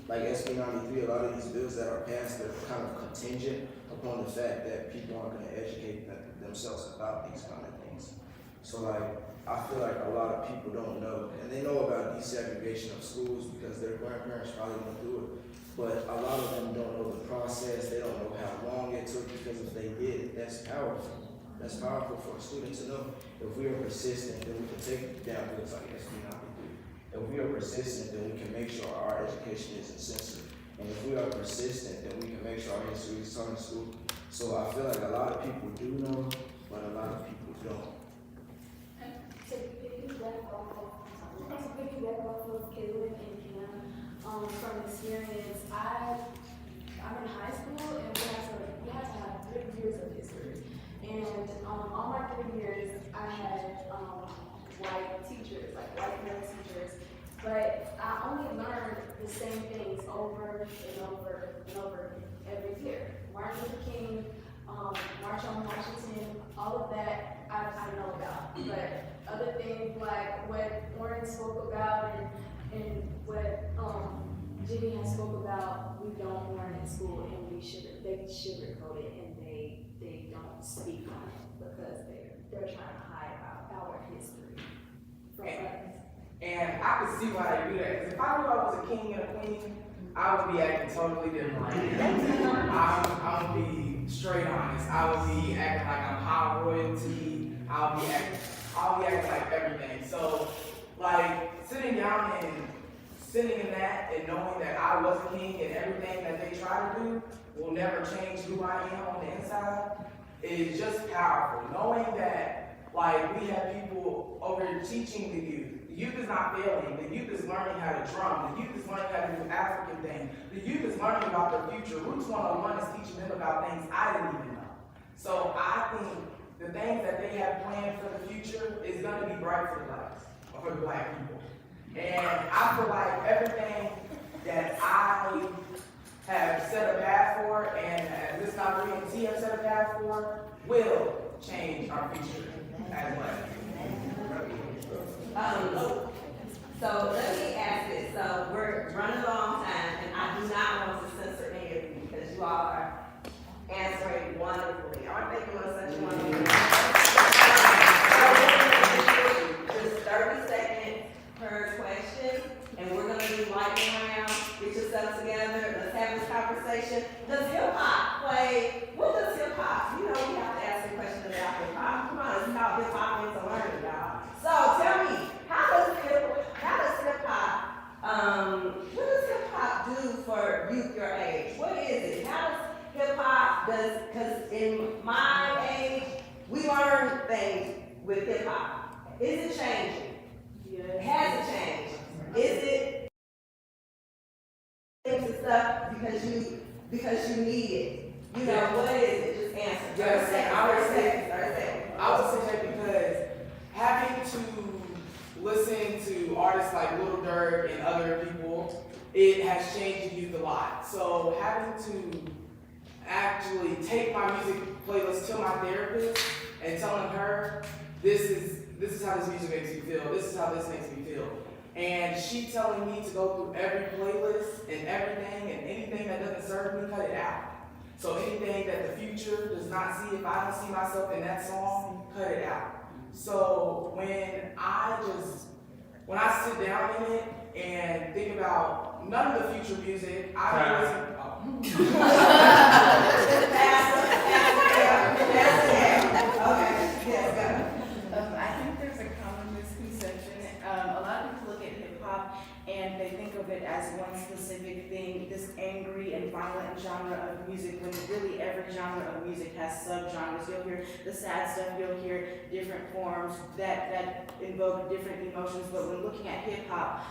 like SB 93, a lot of these bills that are passed, they're kind of contingent upon the fact that people aren't gonna educate themselves about these kind of things. So like, I feel like a lot of people don't know, and they know about desegregation of schools because their grandparents probably went through it, but a lot of them don't know the process, they don't know how long it took, because if they did, that's powerful. That's powerful for a student to know. If we are persistent, then we can take down bills like SB 93. If we are persistent, then we can make sure our education isn't censored. And if we are persistent, then we can make sure our history is taught in school. So I feel like a lot of people do know, but a lot of people don't. To piggyback off of Kaylin and Kim, from experience, I'm in high school and we had to have 3 years of history. And all my 3 years, I had white teachers, like white male teachers. But I only learned the same things over and over and over every year. Martin Luther King, March on Washington, all of that I know about. But other things like what Warren spoke about and what Jenny has spoke about, we don't learn in school, and they sugarcoat it, and they don't speak on it because they're trying to hide our history from us. And I could see why they do that, because if I knew I was a king and a queen, I would be acting totally different. I'm gonna be straight honest. I would be acting like I'm high royalty. I'll be acting like everything. So, like, sitting down and sitting in that and knowing that I was a king and everything that they try to do will never change who I am on the inside is just powerful. Knowing that, like, we have people over here teaching the youth. The youth is not failing. The youth is learning how to drum. The youth is learning how to do African things. The youth is learning about their future. Roots 101 is teaching them about things I didn't even know. So I think the things that they have planned for the future is going to be bright for the blacks, or for the black people. And I feel like everything that I have set a path for, and this not and T have set a path for, will change our future as black people. So let me ask this. So we're running a long time, and I do not want to censor any of you because you all are answering wonderfully. Aren't they doing such a wonderful just 30 seconds per question, and we're going to do lightning round. Get yourself together. Let's have this conversation. Does hip hop play? What does hip hop? You know, we have to ask a question about hip hop. Come on, it's called hip hop into learning, y'all. So tell me, what does hip hop do for youth your age? What is it? How does hip hop because in my age, we learn things with hip hop. Is it changing? Yes. Has it changed? Is it things and stuff because you need it? You know, what is it? Just answer. Yes, I would say that because having to listen to artists like Lil Durk and other people, it has changed the youth a lot. So having to actually take my music playlist to my therapist and telling her, this is how this music makes me feel, this is how this makes me feel. And she telling me to go through every playlist and everything, and anything that doesn't serve me, cut it out. So anything that the future does not see, if I don't see myself in that song, cut it out. So when I sit down in it and think about none of the future music, I listen. I think there's a common misconception. A lot of people look at hip hop and they think of it as one specific thing, this angry and violent genre of music, when really every genre of music has subgenres. You'll hear the sad stuff, you'll hear different forms that invoke different emotions, but when looking at hip hop,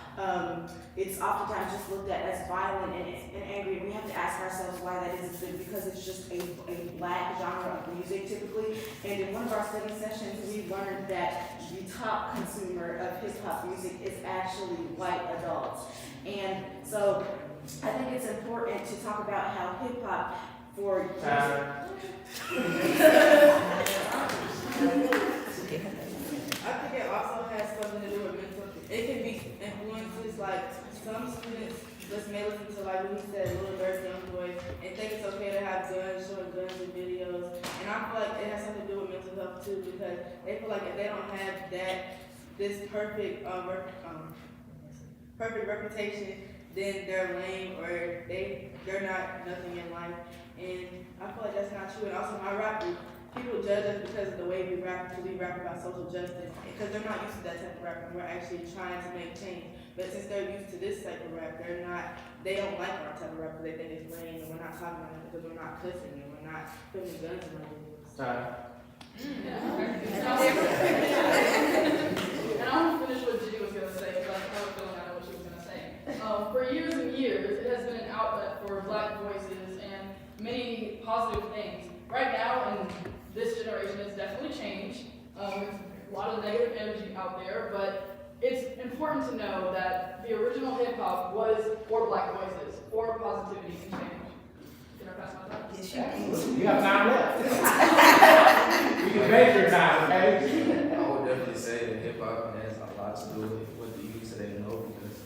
it's oftentimes just looked at as violent and angry, and we have to ask ourselves why that is. Is it because it's just a black genre of music typically? And in one of our study sessions, we learned that the top consumer of hip hop music is actually white adults. And so I think it's important to talk about how hip hop for I think it also has something to do with mental. It can be influences like some students just may listen to, like we said, Lil Durk, Young Boy, and think it's okay to have guns, showing guns in videos. And I feel like it has something to do with mental health too, because they feel like if they don't have this perfect reputation, then they're lame or they're not nothing in life. And I feel like that's not true. And also my rap group, people judge us because of the way we rap, because we rap about social justice, because they're not used to that type of rap, and we're actually trying to make change. But since they're used to this type of rap, they don't like our type of rap because they think it's lame, and we're not talking about it because we're not cussing, and we're not putting guns in our videos. And I want to finish what Gigi was going to say, because I have a feeling I know what she was going to say. For years and years, it has been an outlet for Black voices and many positive things. Right now, in this generation, it's definitely changed. There's a lot of negative energy out there, but it's important to know that the original hip hop was for Black voices, for positivity and change. Can I pass my time? Yes, You have time left. You can make your time, okay? I would definitely say that hip hop has a lot to do with what the youth today know, because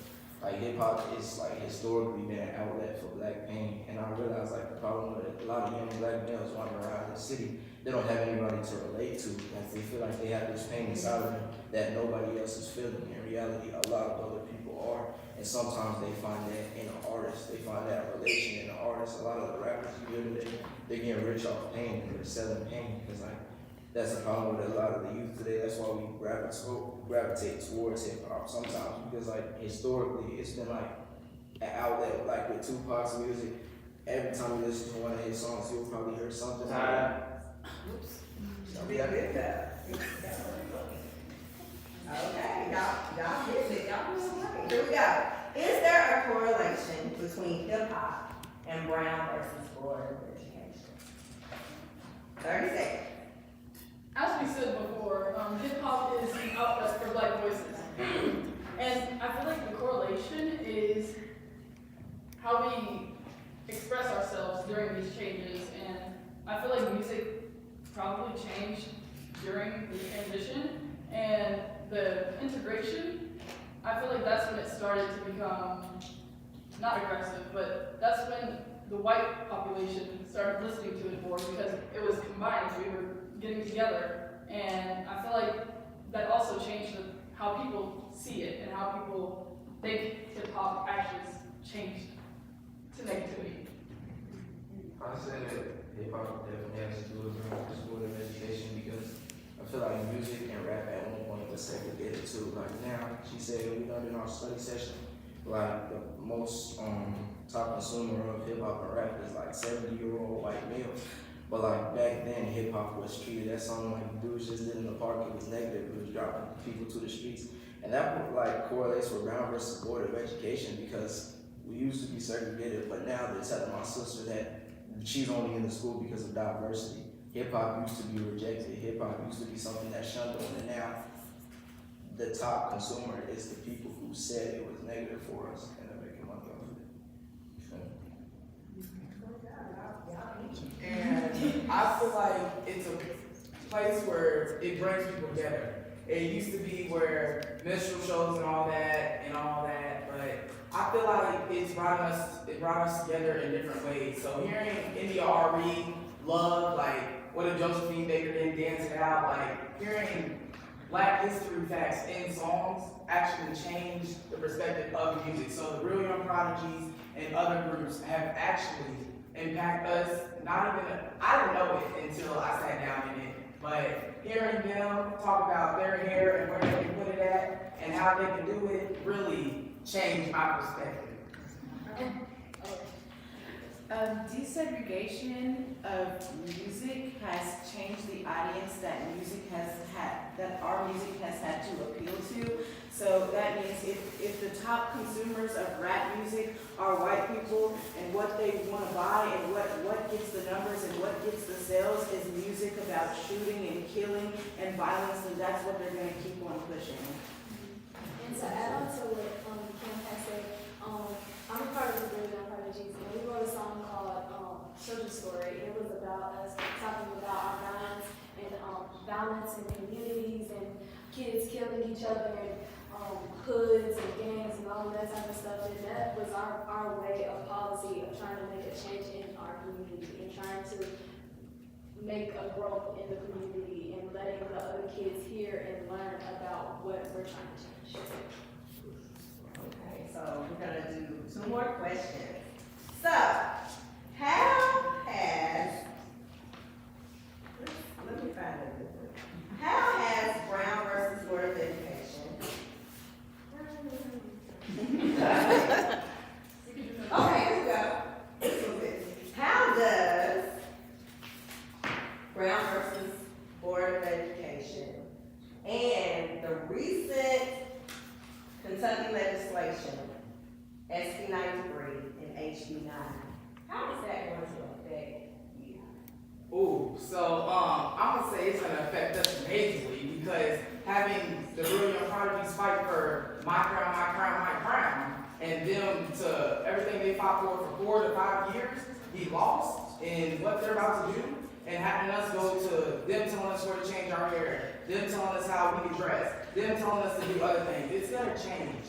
like hip hop is like historically been an outlet for Black pain, and I realize like the problem with a lot of young Black males wandering around the city they don't have anybody to relate to. Like they feel like they have this pain inside of them that nobody else is feeling. In reality, a lot of other people are. And sometimes they find that in an artist. They find that relation in an artist. A lot of the rappers you hear today, they're getting rich off pain and they're selling pain. Because like that's the problem with a lot of the youth today. That's why we gravitate towards hip hop sometimes, because like historically it's been like an outlet. Like with Tupac's music, every time you listen to one of his songs, you'll probably hear something. Oops. Yeah, did that. Okay, y'all did it. Y'all doing great. Here we go. Is there a correlation between hip hop and Brown versus Board of Education? 30 seconds. As we said before, hip hop is an outlet for Black voices. And I feel like the correlation is how we express ourselves during these changes. And I feel like music probably changed during the transition. And the integration, I feel like that's when it started to become not aggressive, but that's when the white population started listening to it more because it was combined. We were getting together, and I feel like that also changed how people see it and how people think hip hop actually changed to negativity. I say that hip hop definitely has to do with the Board of Education, because I feel like music and rap at one point was segregated too. Like now, she said we learned in our study session, like the most top consumer of hip hop and rap is like 70-year-old white male. But like back then, hip hop was treated as something like dudes just did in the park. It was negative. It was dropping people to the streets, and that like correlates with Brown versus Board of Education, because we used to be segregated, but now they're telling my sister that she's only in the school because of diversity. Hip hop used to be rejected. Hip hop used to be something that shunned on, and now the top consumer is the people who said it was negative for us, and they're making money off of it. And I feel like it's a place where it brings people together. It used to be where minstrel shows and all that, but I feel like it brought us together in different ways. So hearing India R.E., Love, like what if Josephine Baker didn't dance it out, like hearing Black history facts in songs actually changed the perspective of music. So the Real Young Prodigies and other groups have actually impacted us. I didn't know it until I sat down in it, but hearing them talk about their hair and where they can put it at and how they can do it really changed my perspective. Desegregation of music has changed the audience that our music has had to appeal to. So that means if the top consumers of rap music are white people, and what they want to buy and what gets the numbers and what gets the sales is music about shooting and killing and violence, then that's what they're going to keep on pushing. And to add on to what Kim has said, I'm a part of the Real Young Prodigy, and we wrote a song called Social Story. It was about us talking about our violence in communities and kids killing each other and hoods and gangs and all of that type of stuff. And that was our way of policy of trying to make a change in our community and trying to make a growth in the community and letting the other kids hear and learn about what we're trying to change. Okay, so we're gonna do 2 more questions. So, how has Brown versus Board of Education? Okay, here we go. How does Brown versus Board of Education and the recent Kentucky legislation, SB 93 and HB 9, how is that going to affect you? Ooh, so I'm gonna say it's gonna affect us amazingly, because having the Real Young Prodigies fight for my crown, and them to everything they fought for 4 to 5 years, be lost in what they're about to do, and having us go to them telling us where to change our hair, them telling us how we can dress, them telling us to do other things. It's gonna change,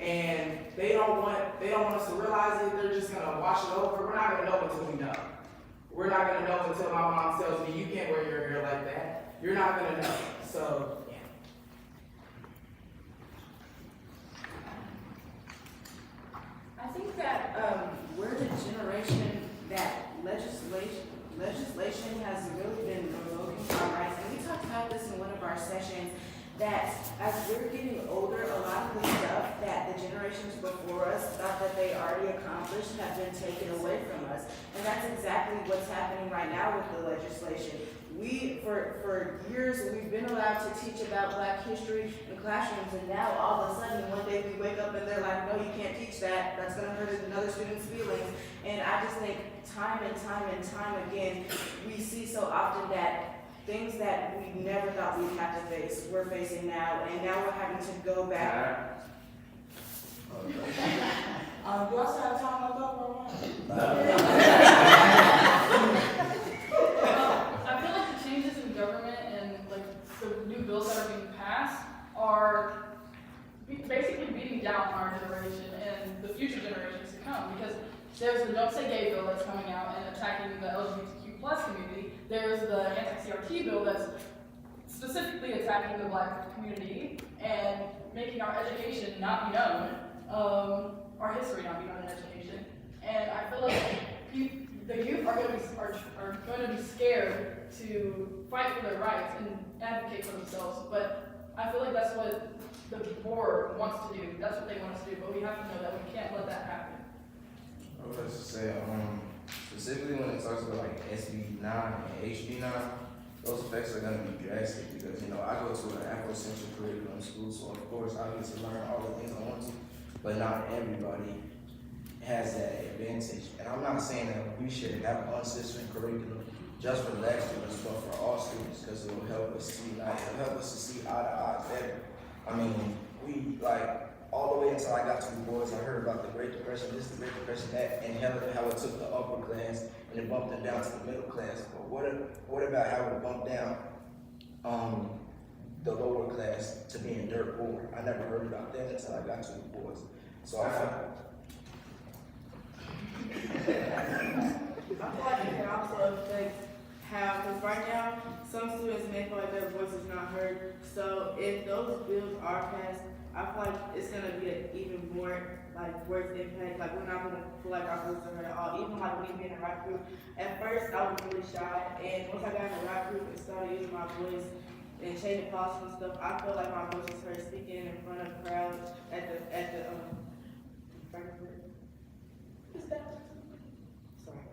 and they don't want us to realize it. They're just gonna wash it over. We're not gonna know until we know. we're not gonna know until my mom tells me you can't wear your hair like that. You're not gonna know. So yeah. I think that we're the generation that legislation has really been revoking our rights. And we talked about this in one of our sessions, that as we're getting older, a lot of the stuff that the generations before us thought that they already accomplished have been taken away from us. And that's exactly what's happening right now with the legislation. We, for years, we've been allowed to teach about Black history in classrooms, and now all of a sudden, one day we wake up and they're like, no, you can't teach that. That's gonna hurt another student's feelings. And I just think time and time again, we see so often that things that we never thought we'd have to face, we're facing now, and now we're having to go back. Do I still have time left over? I feel like the changes in government and like the new bills that are being passed are basically beating down our generation and the future generations to come, because there's the Don't Say Gay bill that's coming out and attacking the LGBTQ+ community. There's the anti-CRT bill that's specifically attacking the Black community and making our education not be known, our history not be known in education. And I feel like the youth are going to be scared to fight for their rights and advocate for themselves. But I feel like that's what the board wants to do. That's what they want us to do. But we have to know that we can't let that happen. I would just say, specifically when it talks about like SB 9 and HB 9, those effects are going to be drastic because, you know, I go to an Afrocentric curriculum school, so of course I get to learn all the things I want to, but not everybody has that advantage. And I'm not saying that we should have an uncensored curriculum just for Black students, but for all students, because it will help us see, like, it'll help us to see eye to eye better. I mean, we, like, all the way until I got to the boys, I heard about the Great Depression, this, the Great Depression, that, and how it took the upper class and it bumped them down to the middle class. But what about how it bumped down the lower class to being dirt poor? I never heard about that until I got to the boys. So I feel like it can also affect how, because right now, some students may feel like their voice is not heard. So if those bills are passed, I feel like it's gonna be an even more like worse impact. Like we're not gonna feel like our voices are heard at all. Even like me being in a rap group, at first I was really shy, and once I got in a rap group and started using my voice and changing policies and stuff, I feel like my voice is heard speaking in front of crowds at the Frankfurt. What's that? Sorry.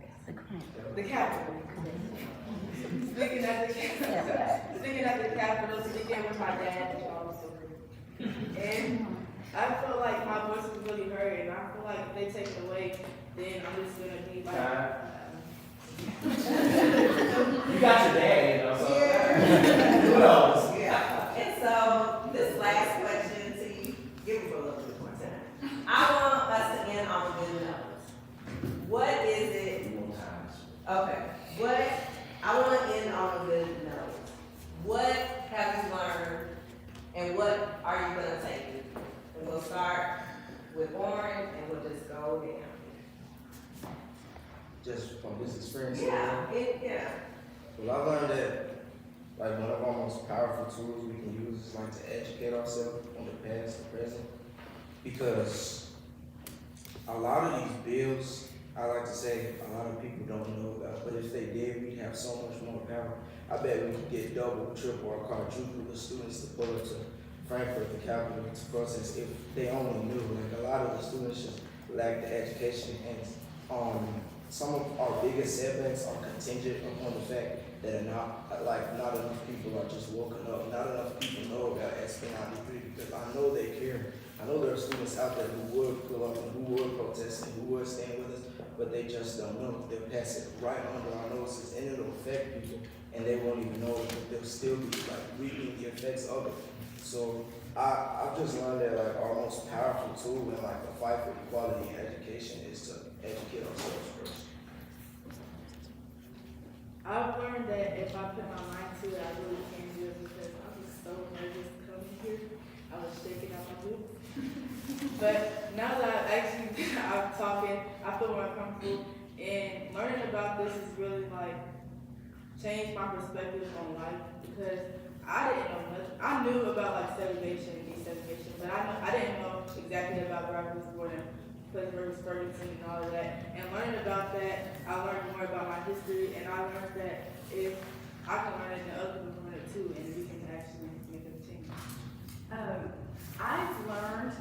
The Capitol. Speaking at the Capitol, speaking with my dad, which I was so great. And I feel like my voice is really heard, and I feel like if they take it away, then I'm just gonna be like. You got your dad, you know, so. Yeah. Who knows? Yeah. And so this last question to you, give me a little bit more time. I want us to end on a good note. What is it? Okay. I want to end on a good note. What have you learned, and what are you gonna take with you? And we'll start with Orange, and we'll just go down. just from this experience. Yeah. Well, I learned that like one of our most powerful tools we can use is like to educate ourselves on the past and present, because a lot of these bills, I like to say, a lot of people don't know about, but if they did, we'd have so much more power. I bet we could get double, triple, or quadruple the students to pull up to Frankfurt, the capital, to protest if they only knew. Like a lot of the students just lack the education, and some of our biggest setbacks are contingent upon the fact that not enough people are just woken up. Not enough people know about SB 93, because I know they care. I know there are students out there who would pull up and who would protest and who would stand with us, but they just don't know. They'll pass it right under our noses, and it'll affect people, and they won't even know it, but they'll still be like reaping the effects of it. So I've just learned that like our most powerful tool in like the fight for equality in education is to educate ourselves first. I've learned that if I put my mind to it, I really can do it, because I was so nervous coming here. I was shaking out my boots. But now that I'm talking, I feel more comfortable, And learning about this has really like changed my perspective on life because I didn't know much. I knew about like segregation and desegregation, but I didn't know exactly about where I was born in Pittsburgh, Ferguson, and all of that. And learning about that, I learned more about my history, and I learned that if I can learn it, then other people can learn it too, and we can actually make a change. I've learned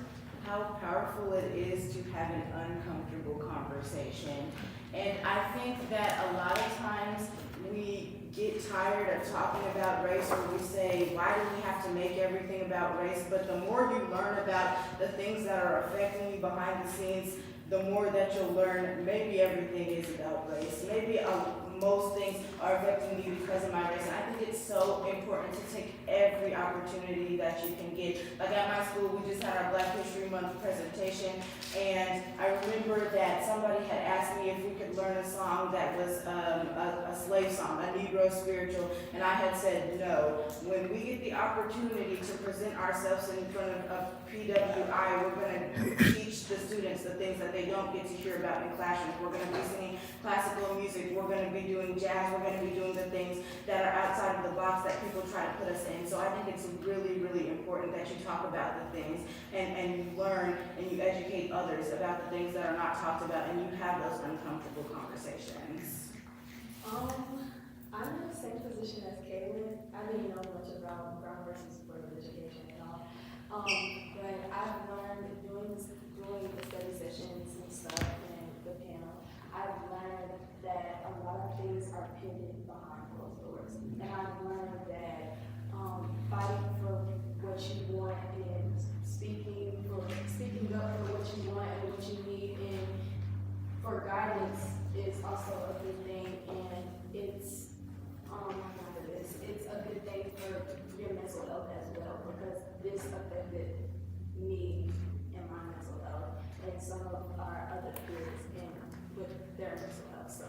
how powerful it is to have an uncomfortable conversation. And I think that a lot of times we get tired of talking about race, or we say, why do we have to make everything about race? But the more you learn about the things that are affecting you behind the scenes, the more that you'll learn maybe everything is about race. Maybe most things are affecting me because of my race. And I think it's so important to take every opportunity that you can get. Like at my school, we just had our Black History Month presentation, and I remember that somebody had asked me if we could learn a song that was a slave song, a Negro spiritual, and I had said no. When we get the opportunity to present ourselves in front of PWI, we're going to teach the students the things that they don't get to hear about in classrooms. We're going to be singing classical music, we're going to be doing jazz, we're going to be doing the things that are outside of the box that people try to put us in. So I think it's really, really important that you talk about the things and you learn and you educate others about the things that are not talked about, and you have those uncomfortable conversations. I'm in the same position as Kaylin. I didn't know much about Brown versus Board of Education at all. But I've learned doing the study sessions and stuff and the panel, I've learned that a lot of things are hidden behind closed doors. And I've learned that fighting for what you want and speaking up for what you want and what you need and for guidance is also a good thing, and it's a good thing for your mental health as well, because this affected me and my mental health and some of our other peers with their mental health, so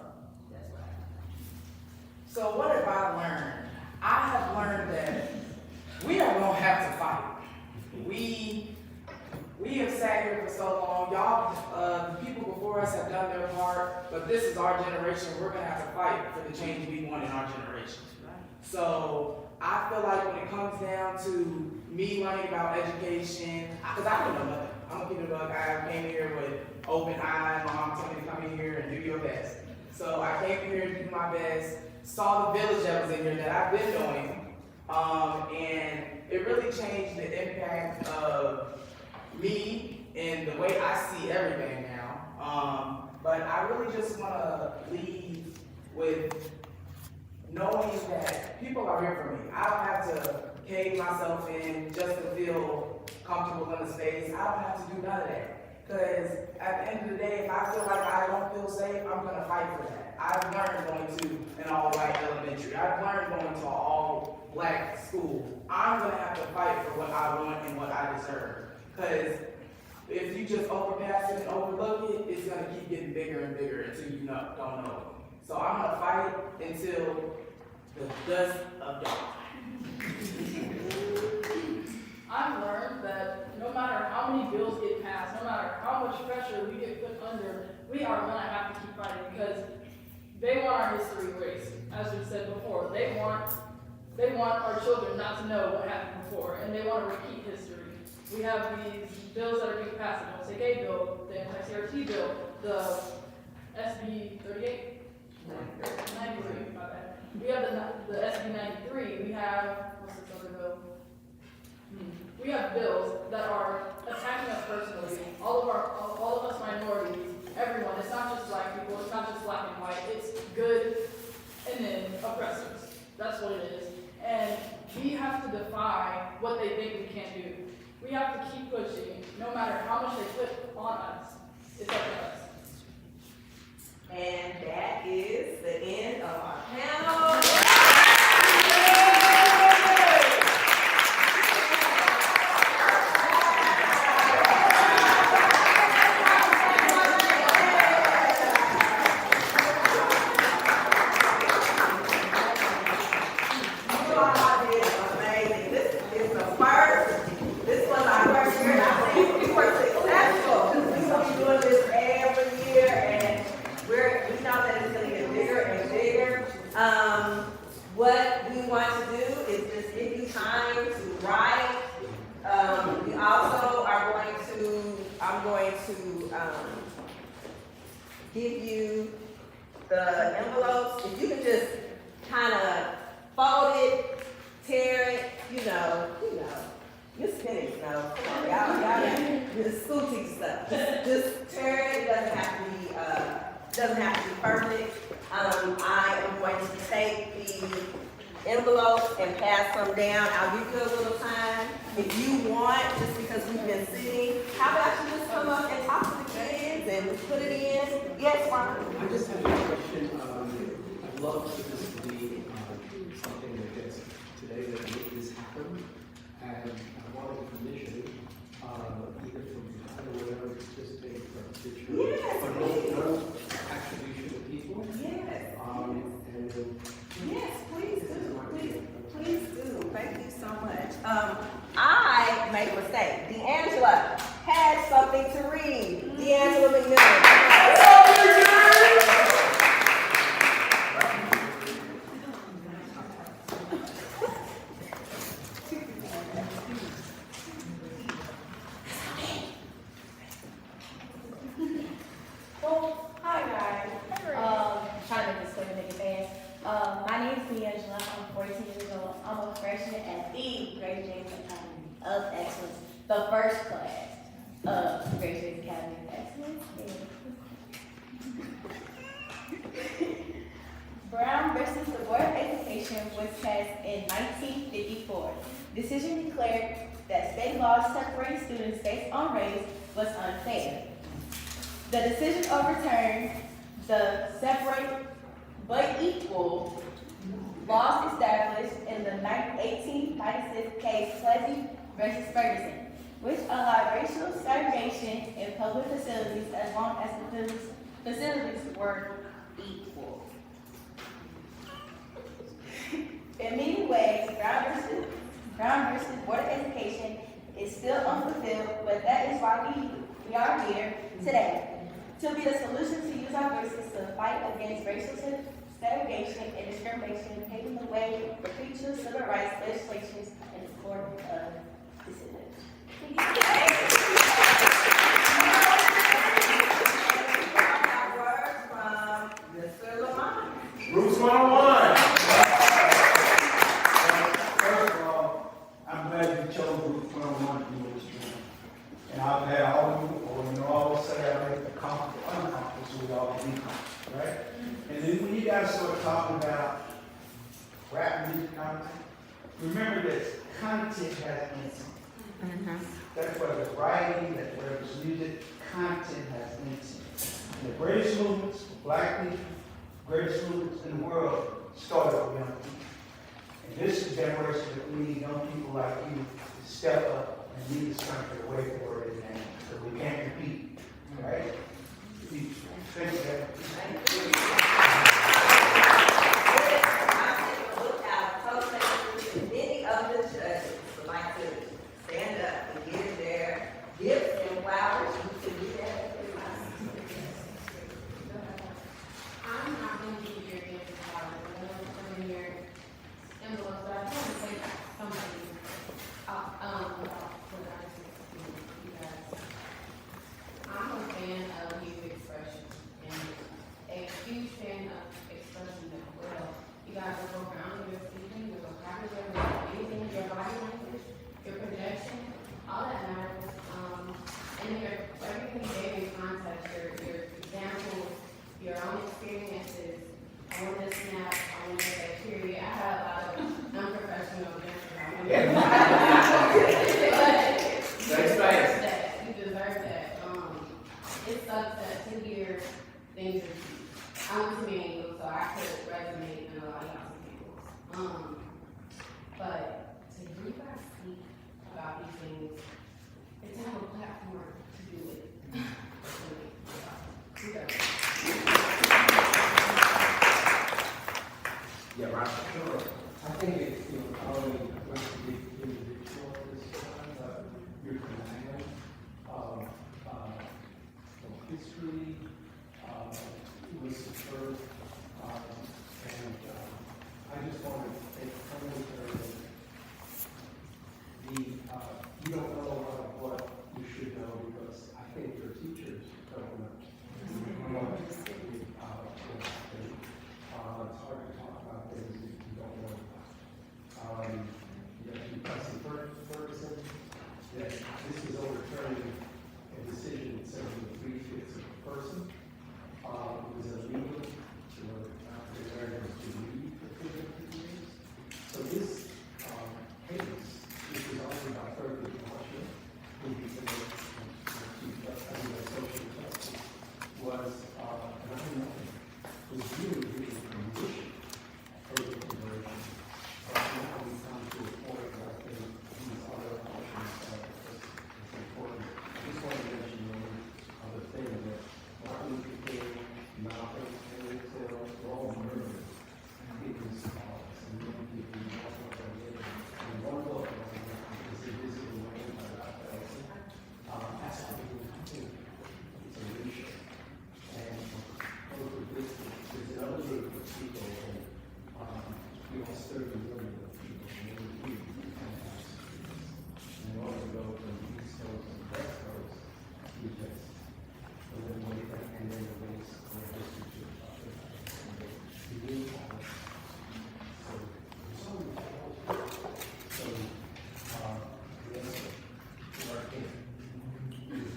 that's what I have. So what have I learned? I have learned that we are gonna have to fight. We have sat here for so long. Y'all, the people before us have done their part, but this is our generation. We're gonna have to fight for the change we want in our generation. So I feel like when it comes down to me learning about education, because I don't know nothing. I'm gonna keep it a buck. I came here with open eyes. My mom told me to come in here and do your best. So I came here to do my best, saw the village that was in here that I've been doing, and it really changed the impact of me and the way I see everything now. But I really just want to leave with knowing that people are here for me. I don't have to cave myself in just to feel comfortable in the space. I don't have to do none of that. Because at the end of the day, if I feel like I don't feel safe, I'm going to fight for that. I've learned going to an all-white elementary. I've learned going to an all-black school. I'm going to have to fight for what I want and what I deserve. Because if you just overpass it and overlook it, it's going to keep getting bigger and bigger until you don't know it. So I'm going to fight until the dust of dawn. I've learned that no matter how many bills get passed, no matter how much pressure we get put under, we are gonna have to keep fighting because they want our history erased. As we said before, they want our children not to know what happened before, and they want to repeat history. We have these bills that are being passed, the 168 bill, the anti-CRT bill, the SB 38, 93, my bad. We have the SB 93, we have, what's this other bill? We have bills that are attacking us personally, all of us minorities, everyone. It's not just black people, it's not just black and white, it's good and then oppressors. That's what it is. And we have to defy what they think we can't do. We have to keep pushing, no matter how much they put on us. It's up to us. And that is the end of our panel. to, give you the envelopes. If you can just kind of fold it, tear it, you're spinning, so come on, y'all, the school teacher stuff. Just tear it. It doesn't have to be perfect. I am going to take the envelopes and pass them down. I'll give you a little time. If you want, just because we've been sitting, how about you just come up and talk to the kids and put it in? Yes, Ron? I just have a question. I'd love for this to be something that gets today that make this happen. And I wanted permission, either from God or whatever, to just take a picture. Yes, But please. no attribution to people. Yes. And Yes, please do. Please do. Thank you so much. I made a mistake. D'Angela had something to read. D'Angela McMillan. Well, hi guys. Trying to make this quick and make it fast. My name is D'Angela. I'm 14 years old. I'm a freshman at the Grace James Academy of Excellence, the first class of Grace James Academy of Excellence. Brown versus the Board of Education was passed in 1954. Decision declared that state laws separating students based on race was unfair. The decision overturned the separate but equal laws established in the 1896 case Plessy versus Ferguson, which allowed racial segregation in public facilities as long as the facilities were equal. In many ways, Brown versus Board of Education is still unfulfilled, but that is why we are here today. To be the solution to use our voices to fight against racial segregation and discrimination, paving the way for future civil rights legislations in support of disability. Roots 101. First of all, I'm glad you chose Route 101 to do this training. And I've had all of you, or I always say I make the uncomfortable so we all can be comfortable, right? And then when you guys start talking about rap music content, remember this, content has intent. That's whether it's writing, that's whether it's music, content has intent. And the greatest movements for black people, greatest movements in the world started with young people. And this is a generation that we need young people like you to step up and lead this country away from where it is now. So we can't repeat, right? Thank you. Many of the judges would like to stand up and give their gifts and flowers. You can do that. I'm not going to give your gift of flowers, but I'm going to your envelope, but I just want to say something about what I just experienced, you guys. I'm a fan of youth expression and a huge fan of expression as well. You guys are profound in your speaking, your vocabulary, anything, your body language, your projection, all that matters. And everything you gave in context, your examples, your own experiences. I want to snap, I want to say period. I have a lot of unprofessional answers. Thanks, That. You deserve that. It sucks that 2 year things are, I went to Manual, so I could resonate in a lot of y'all's people's. But to hear you guys speak about these things, it's to have a platform to do it. yeah, right. Sure. I think it, not only going to be individual this time, your command of history,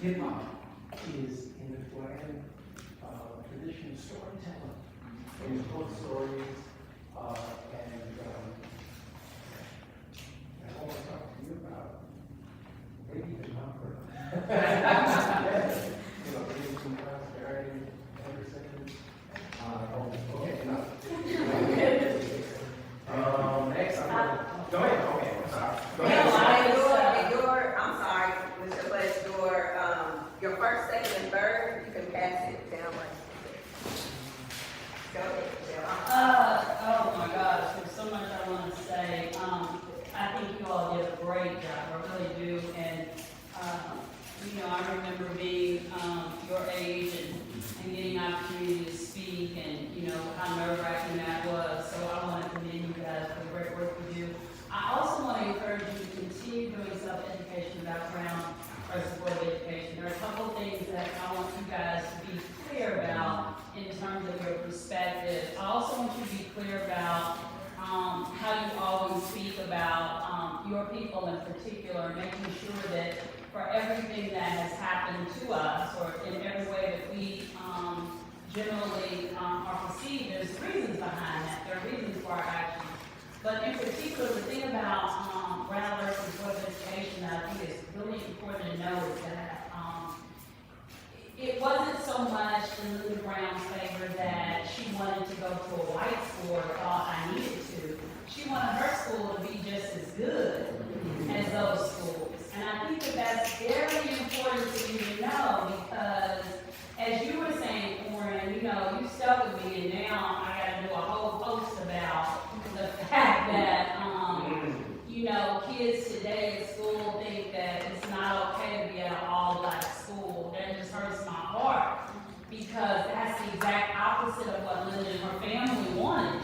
hip hop is in the grand tradition of storytelling. And you told stories, I want to talk to you about maybe the number. You know, maybe some prosperity, Anderson. Okay, enough. Next, I'm gonna, go ahead, okay, I'm sorry. Go ahead. I'm sorry, Mr. Bush, your first, second, and third, you can pass it down like this. Go ahead, Oh my gosh, there's so much I want to say. I think you all did a great job, I really do. And, you know, I remember being your age and getting an opportunity to speak and, you know, how nerve-wracking that was. So I want to commend you guys for the great work you do. I also want to encourage you to continue doing self-education about Brown versus supportive education. There are a couple of things that I want you guys to be clear about in terms of your perspective. I also want you to be clear about how you always speak about your people in particular, making sure that for everything that has happened to us, or in every way that we generally are perceived, there's reasons behind that. There are reasons for our actions. But in particular, the thing about Brown versus supportive education that I think is really important to know is that it wasn't so much in Linda Brown's favor that she wanted to go to a white school or thought I needed to. She wanted her school to be just as good as those schools. And I think that that's very important for you to know, because as you were saying, Warren, you know, you stuck with me, and now I got to do a whole post about the fact that, you know, kids today at school think that it's not okay to be at an all-black school. That just hurts my heart, because that's the exact opposite of what Linda and her family wanted.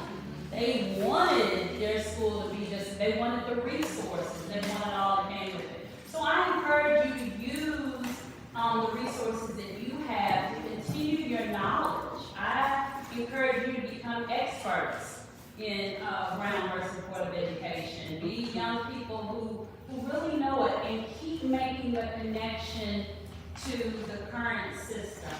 They wanted their school to be just, they wanted the resources, they wanted all that came with it. So I encourage you to use the resources that you have to continue your knowledge. I encourage you to become experts in Brown versus supportive education. Be young people who really know it and keep making the connection to the current system.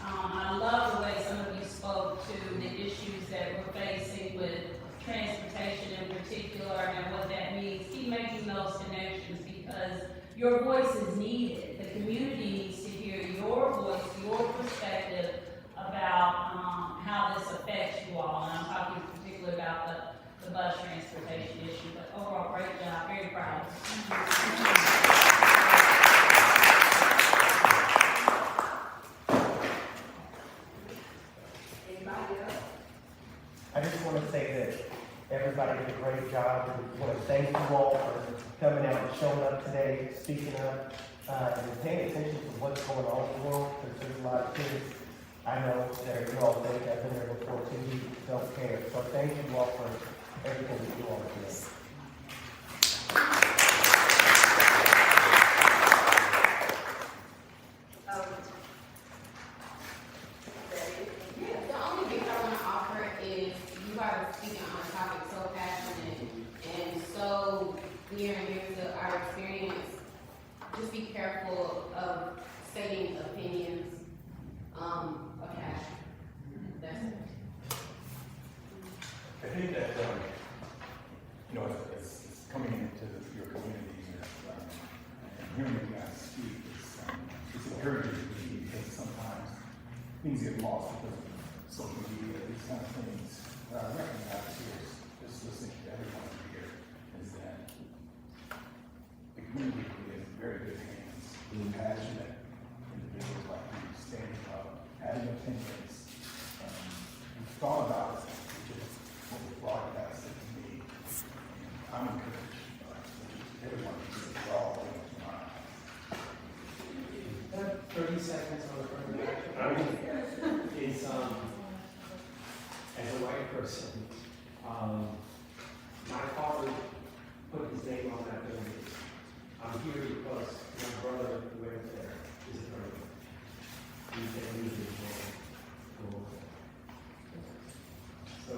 I love the way some of you spoke to the issues that we're facing with transportation in particular and what that means. Keep making those connections, because your voice is needed. The community needs to hear your voice, your perspective about how this affects you all. And I'm talking particularly about the bus transportation issue. But overall, great job. Very proud of you. I just want to say that everybody did a great job. I want to thank you all for coming out and showing up today, speaking up, and paying attention to what's going on in the world, because there's a lot of kids I know that you all think I've been there before too, who don't care. So thank you all for everything that you all are doing. The only thing I want to offer is you guys are speaking on a topic so passionate and so near and dear to our experience. Just be careful of stating opinions of passion. That's it. I think that, you know, it's coming into your community and hearing you guys speak, it's encouraging to me, because sometimes things get lost because of social media, these kind of things. What I recognize here is just listening to everyone here is that the community is in very good hands, being passionate individuals like you, standing up, having opinions. We've thought about it, which is what was broadcasted to me. I'm encouraged. Everyone is all in it tomorrow. 30 seconds on the front of the action is, as a white person, my father put his name on that building. I'm here because my brother who went there is a brother. He's been losing his name. So,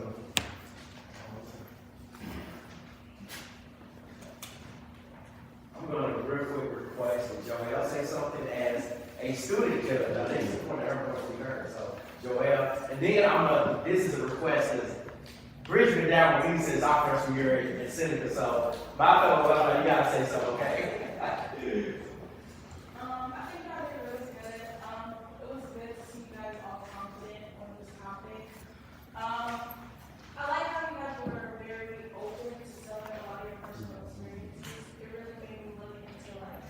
I'm going to real quick request that y'all Joelle say something as a student could have done. It's important that her voice be heard. So, Joelle, and then this is a request, is bridging it down with Lisa is our freshman year in Seneca. So, my fellow Joelle, you gotta say something, okay? I think y'all did really good. It was good to see you guys all confident on this topic. I like how you guys were very open to telling a lot of your personal experiences. It really made me look into like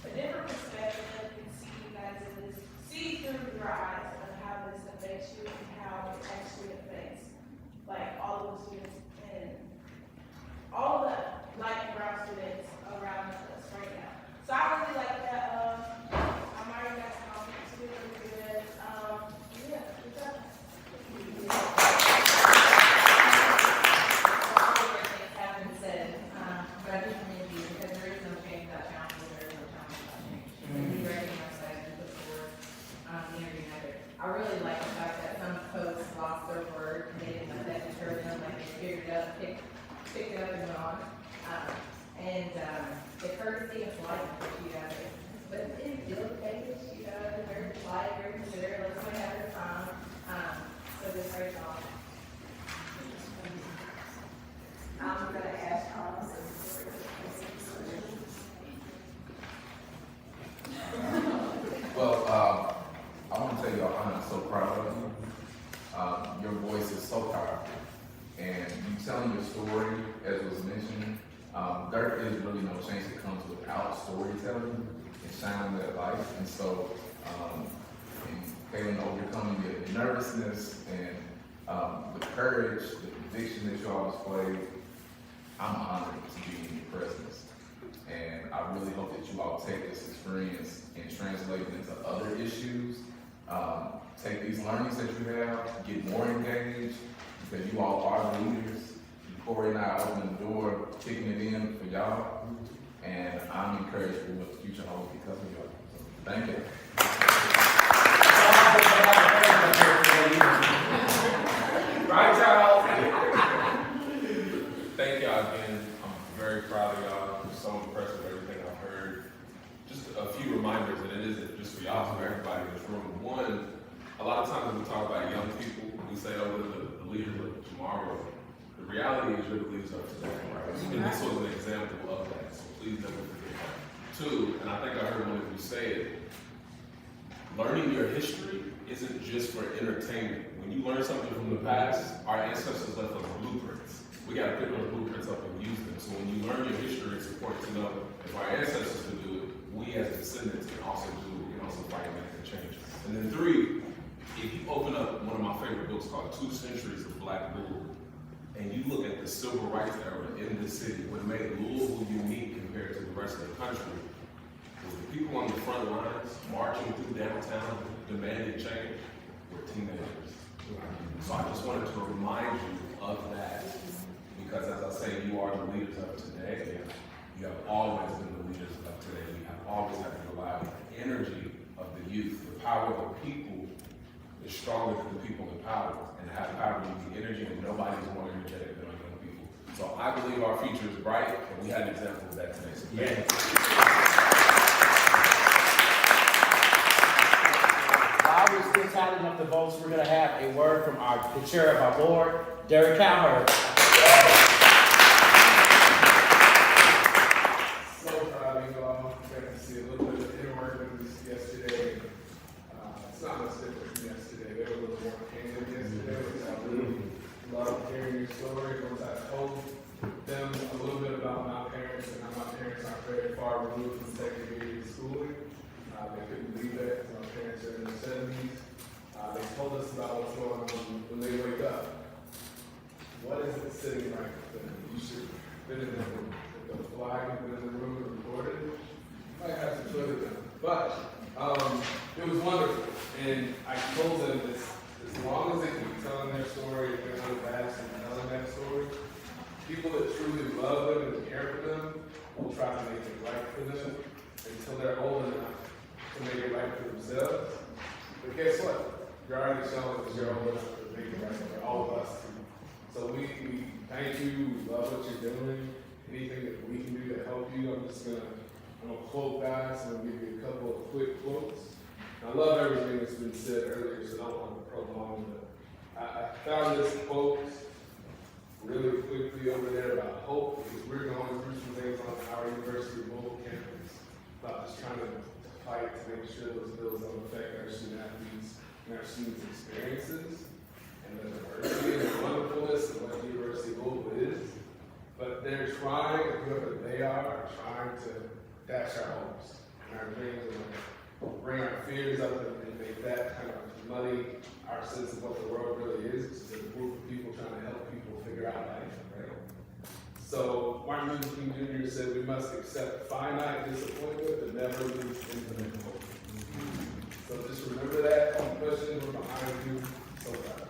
a different perspective and see you guys in this, see through your eyes of how this affects you and how it actually affects like all of the students and all the black and brown students around us right now. So I really like that. I'm already got confidence to do really good. Yeah, good job. Have been said, but I do commend you because there is no change without challenge, there is no challenge without change. And we recognize that and put forward the interview method. I really like the fact that some folks lost their word and they didn't let that deter them, like they figured it up, picked it up and went on. The courtesy of life that you guys, but it feels okay, you know, very polite, very considerate, let somebody have their time. So just great job. I'm gonna ask Well, I want to tell you, I'm so proud of you. Your voice is so powerful, and you telling your story, as was mentioned, there is really no change that comes without storytelling and shining that light. And so, and Kaylin, overcoming your nervousness and the courage, the conviction that you all displayed, I'm honored to be in your presence. And I really hope that you all take this experience and translate it into other issues. Take these learnings that you have, get more engaged, because you all are the leaders. Corey and I opening the door, kicking it in for y'all, and I'm encouraged for what the future holds because of y'all. So, thank you. Right, Charles? Thank y'all again. I'm very proud of y'all. I'm so impressed with everything I've heard. Just a few reminders, and it isn't just for y'all, it's for everybody in this room. One, a lot of times when we talk about young people, we say, oh, we're the leaders of tomorrow. The reality is you're the leaders of today, right? And this was an example of that, so please never forget that. Two, and I think I heard one of you say it, learning your history isn't just for entertainment. When you learn something from the past, our ancestors left us blueprints. We gotta pick those blueprints up and use them. So when you learn your history, it's important to know if our ancestors could do it, we as descendants can also do it. We can also fight and make the change. And then three, if you open up one of my favorite books called 2 Centuries of Black Louisville, and you look at the civil rights era in this city, what made Louisville unique compared to the rest of the country was the people on the front lines marching through downtown demanding change were teenagers. So I just wanted to remind you of that, because as I say, you are the leaders of today. You have always been the leaders of today. You have always had to rely on the energy of the youth. The power of the people is stronger than the people in power. And to have power, you need energy, and nobody's more energetic than our young people. So I believe our future is bright, and we had an example of that today. So While we're still tallying up the votes, we're going to have a word from the chair of our board, Derek Cowherd. So proud of you all. Got to see a little bit of inner workings yesterday. It's not much different from yesterday. They were a little more candid yesterday, which I really loved hearing your story. Once I told them a little bit about my parents and how my parents aren't very far removed from segregated schooling, they couldn't believe that because my parents are in their 70s. They told us about what's going on when they wake up. What is it sitting right with them? You should have been in the room. If the flag had been in the room and recorded, you might have to put it down. But it was wonderful. And I told them this, as long as they keep telling their story, if they're unabashed and telling that story, people that truly love them and care for them will try to make it right for them until they're old enough to make it right for themselves. But guess what? You're already showing that you're old enough to make it right for all of us too. So we thank you, we love what you're doing. Anything that we can do to help you, I'm just gonna I'm a quote guy, so I'm gonna give you a couple of quick quotes. I love everything that's been said earlier, so I don't want to prolong it. I found this quote really quickly over there about hope, because we're going through some things on our University of Mobile campus about just trying to fight to make sure those bills don't affect our student athletes and our students' experiences and the diversity and the wonderfulness of what the University of Mobile is. But they're trying, whoever they are trying to dash our hopes and our dreams and bring our fears up and make that kind of muddy our sense of what the world really is. It's a group of people trying to help people figure out life, right? So Martin Luther King Jr. said we must accept finite disappointment but never lose infinite hope. So just remember that. Any questions? We're behind you. So proud.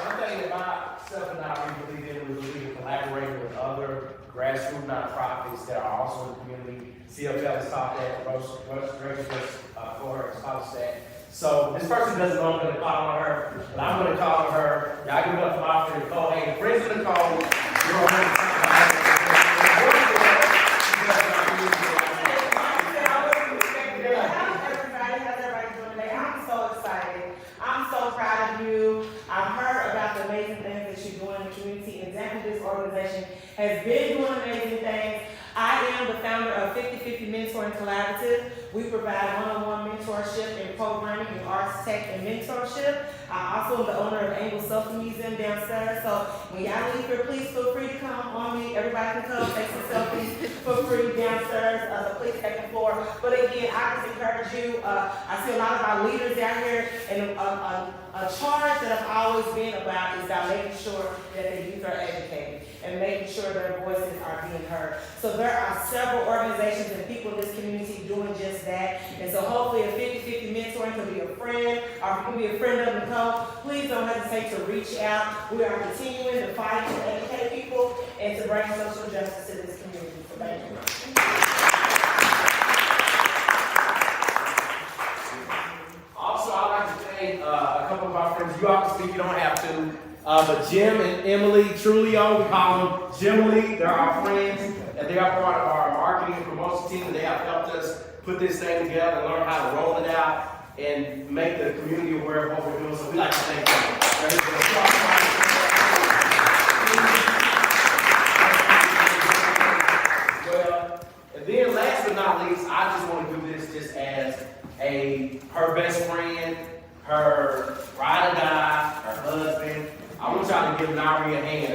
One thing that myself and I really believe in, we believe in collaborating with other grassroots nonprofits that are also in the community. CFL has taught that, Rachel just for her taught that. So this person doesn't know I'm going to call on her, but I'm going to call on her. Y'all give it up for my friend Nicole. Hey, friends of Nicole, you're on I'm so excited. I'm so proud of you. I've heard about the amazing things that you're doing in the community, and exactly this organization has been doing amazing things. I am the founder of 50/50 Mentoring Collaborative. We provide one-on-one mentorship and programming in arts, tech, and mentorship. I also am the owner of Angle Selfie Museum downstairs. So when y'all leave here, please feel free to come on me. Everybody can come take some selfies for free downstairs. So please take the floor. But again, I just encourage you. I see a lot of our leaders down here, and a charge that I've always been about is about making sure that the youth are educated and making sure their voices are being heard. So there are several organizations and people in this community doing just that. And so hopefully a 50/50 mentoring can be a friend, or if you can be a friend of Nicole, please don't hesitate to reach out. We are continuing to fight to educate people and to bring social justice to this community. So thank you. Also, I'd like to thank a couple of our friends. You all can speak, you don't have to. But Jim and Emily Trulio, we call them Jimly. They're our friends, and they are part of our marketing and promotion team. They have helped us put this thing together and learn how to roll it out and make the community aware of what we're doing. So we like to thank them. Well, and then last but not least, I just want to do this just as her best friend, her ride or die, her husband. I want y'all to give Nari a hand.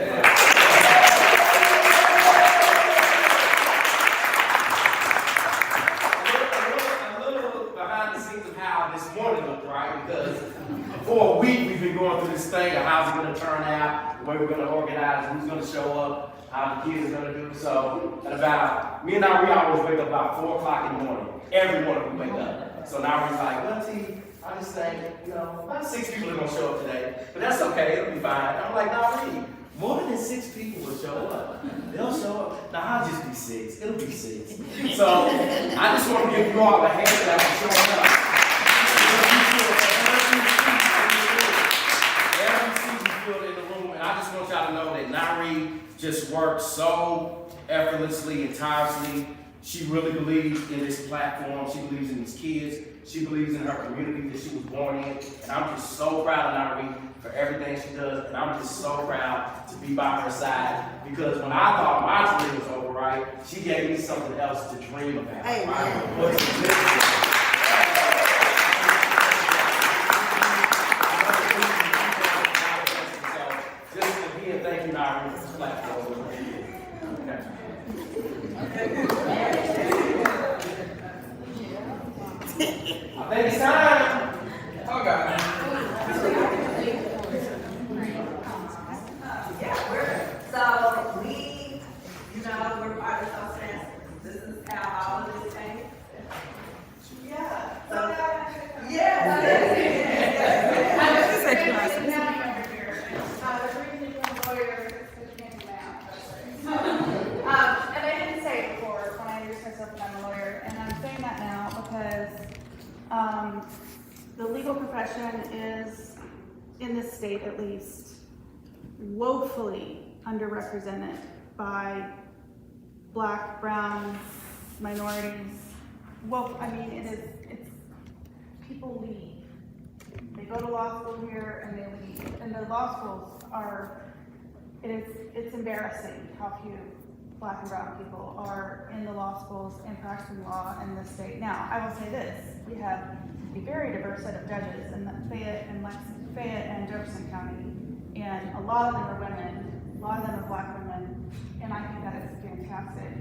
A little behind the scenes of how this morning looked, right? Because for a week we've been going through this thing of how's it going to turn out, the way we're going to organize, who's going to show up, how the kids are going to do. So at about, me and Nari always wake up about 4 o'clock in the morning. Every morning we wake up. So Nari's like, well, T, I just think, about 6 people are going to show up today, but that's okay, it'll be fine. I'm like, Nari, more than 6 people will show up. They'll show up. Now, I'll just be 6. It'll be 6. So, I just want to give you all a hand clap for showing up. Every seat is filled in the room, and I just want y'all to know that Nari just works so effortlessly and tirelessly. She really believes in this platform. She believes in these kids. She believes in her community that she was born in. And I'm just so proud of Nari for everything she does. And I'm just so proud to be by her side. Because when I thought my dream was over, right, she gave me something else to dream about. Right? Just again, thank you, Nari, for this platform. I think it's time. Oh, God. So we, we're part of South San. This is how all of this came. Yeah. So, And I didn't say it before when I introduced myself that I'm a lawyer, and I'm saying that now because the legal profession is, in this state at least, woefully underrepresented by Black, brown, minorities. Well, I mean, it's people leave. They go to law school here and they leave. And the law schools it's embarrassing how few Black and brown people are in the law schools and practicing law in this state. Now, I will say this, we have a very diverse set of judges in Fayette and Jefferson County, and a lot of them are women, a lot of them are Black women, and I think that is fantastic.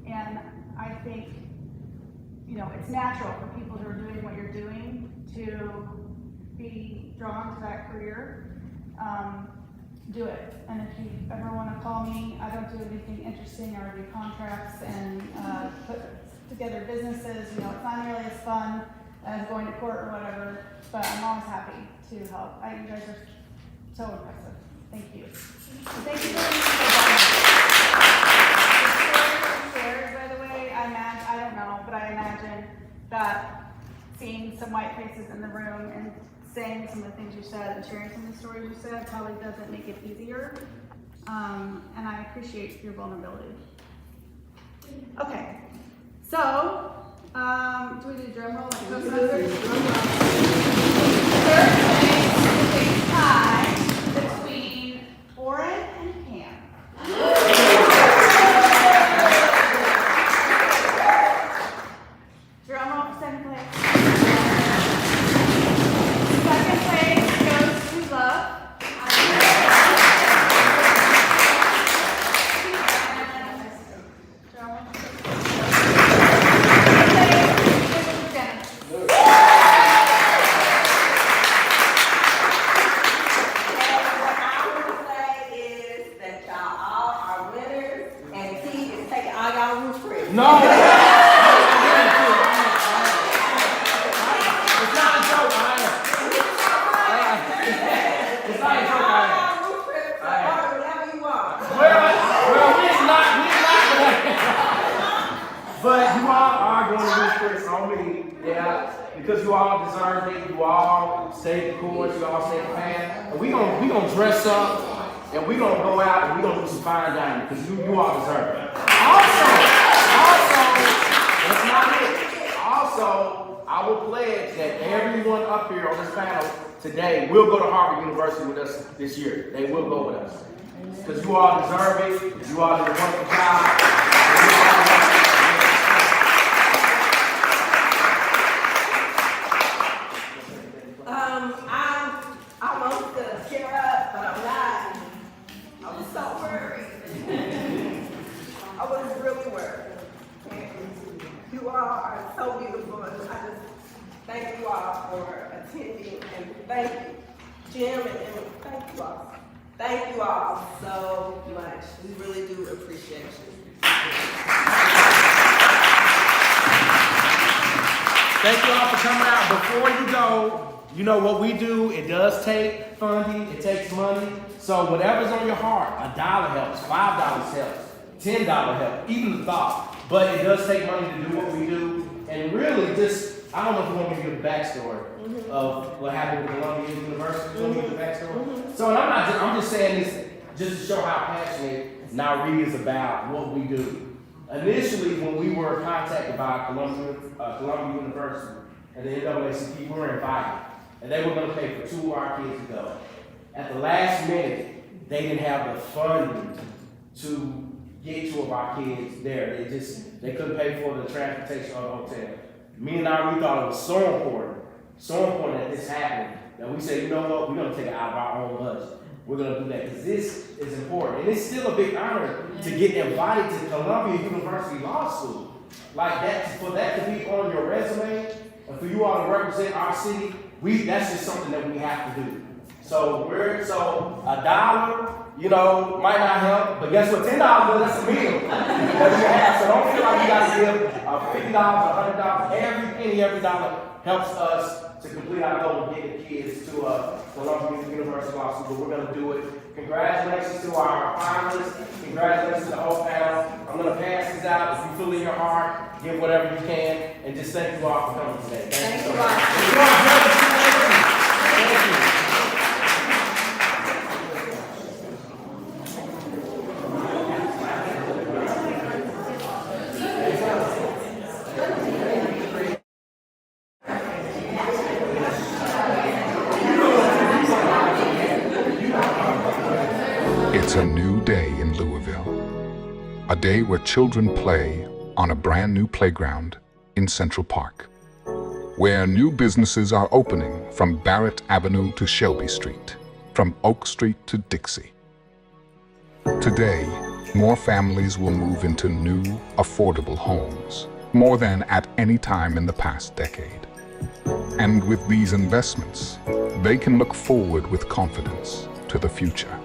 And I think, it's natural for people who are doing what you're doing to be drawn to that career. Do it. And if you ever want to call me, I don't do anything interesting. I review contracts and put together businesses. It's not nearly as fun as going to court or whatever, but I'm always happy to help. You guys are so impressive. Thank you. And thank you for being so shared, by the way. I don't know, but I imagine that seeing some white faces in the room and saying some of the things you said and sharing some of the stories you said probably doesn't make it easier. And I appreciate your vulnerability. Okay, so do we do drum roll? Like Thursday is a tie between Oren and Pam. Drum roll for second place. Second place goes to Love. But you all are going to lose Chris on me, because you all deserve it. You all stay the course, you all stay the path. And we gonna dress up and we gonna go out and we gonna do some fine dining because you all deserve it. Also, that's not it. Also, I will pledge that everyone up here on this panel today will go to Harvard University with us this year. They will go with us. Because you all deserve it. You all did a wonderful job. I'm almost gonna tear up, but I'm not. I was so worried. I was really worried. And you all are so beautiful, and I just thank you all for attending, and thank you, Jim and Emily. Thank you all. Thank you all so much. We really do appreciate you. Thank you all for coming out. Before you go, you know what we do, it does take funding, it takes money. So whatever's on your heart, $1 helps, $5 helps, $10 helps, even the thought. But it does take money to do what we do. And really just, I don't know if you want me to give a backstory of what happened with Columbia University. You want me to give a backstory? So I'm just saying this just to show how passionate Nauri is about what we do. Initially, when we were contacted by Columbia University and the NAACP, we were invited. And they were going to pay for 2 of our kids to go. At the last minute, they didn't have the funding to get 2 of our kids there. They couldn't pay for the transportation or the hotel. Me and I, we thought it was so important that this happened, that we said, you know what, we're going to take it out of our own budget. We're going to do that because this is important. And it's still a big honor to get invited to Columbia University Law School. Like that, for that to be on your resume, and for you all to represent our city, that's just something that we have to do. So $1, might not help, but guess what? $10, that's a meal that you have. So don't feel like you got to give $50, $100. Every penny, every dollar helps us to complete our goal of getting the kids to Columbia University Law School. But we're going to do it. Congratulations to our finalists. Congratulations to the whole panel. I'm going to pass this out. If you feel in your heart, give whatever you can. And just thank you all for coming today. Thank you so much. Thank you. a day where children play on a brand new playground in Central Park, where new businesses are opening from Barrett Avenue to Shelby Street, from Oak Street to Dixie. Today, more families will move into new, affordable homes, more than at any time in the past decade. And with these investments, they can look forward with confidence to the future.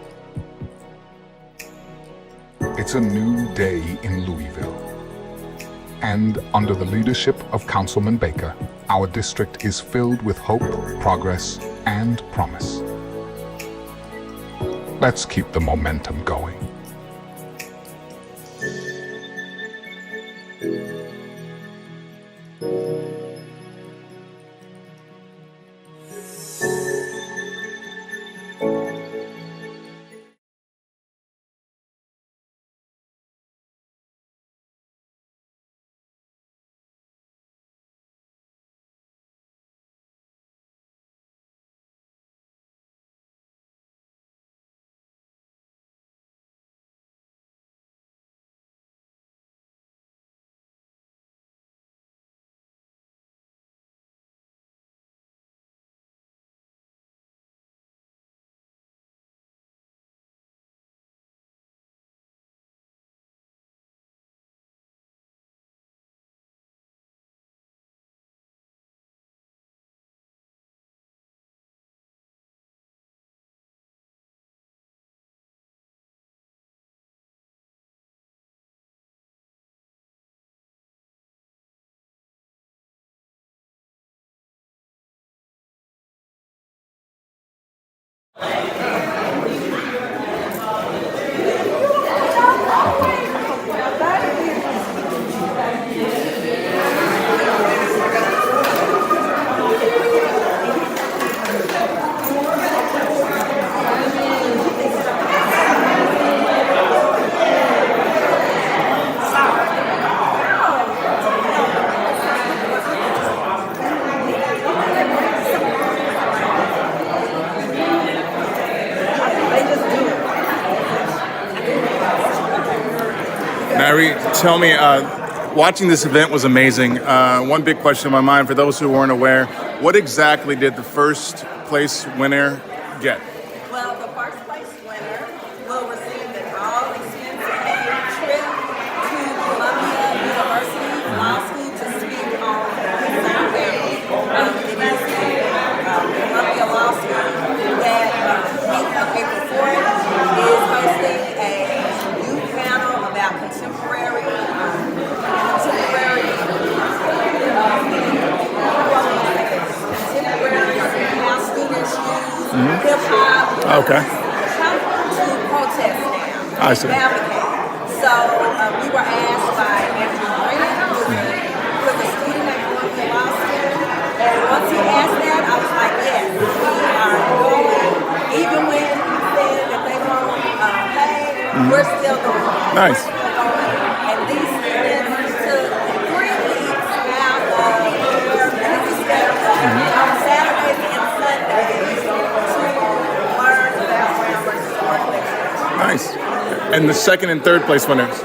It's a new day in Louisville. And under the leadership of Councilman Baker, our district is filled with hope, progress, and promise. Let's keep the momentum going. Mary, tell me, watching this event was amazing. One big question in my mind, for those who weren't aware, what exactly did the first place winner get? Well, the first place winner will receive an all-expense-paid trip to Columbia University Law School to speak on the Sunday. It is Columbia Law School that week of April 4th is hosting a youth panel about contemporary how students use hip-hop Okay. to protest now. I see. Advocate. So we were asked by Andrew Grant, who was a student at Columbia Law School, and once he asked that, I was like, yes, we are going. Even when he said that they won't pay, we're still going. Nice. We're still going. And these students took 3 weeks out of their busy schedule on Saturdays and Sundays to learn about Brown versus Board of Education. Nice. And the second and third place winners?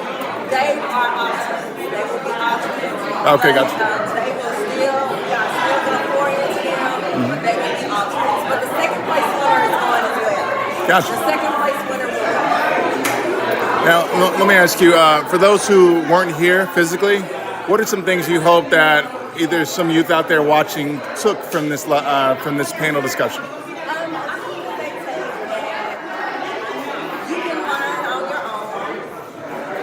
They are alternates. They will be alternates. Okay, But, gotcha. they will still, we are still going to pour into them, but they will be alternates. But the second place winner is going as well. Gotcha. The second place winner will go. Now, let me ask you, for those who weren't here physically, what are some things you hope that either some youth out there watching took from this panel discussion? I hope that they take that you can learn on your own.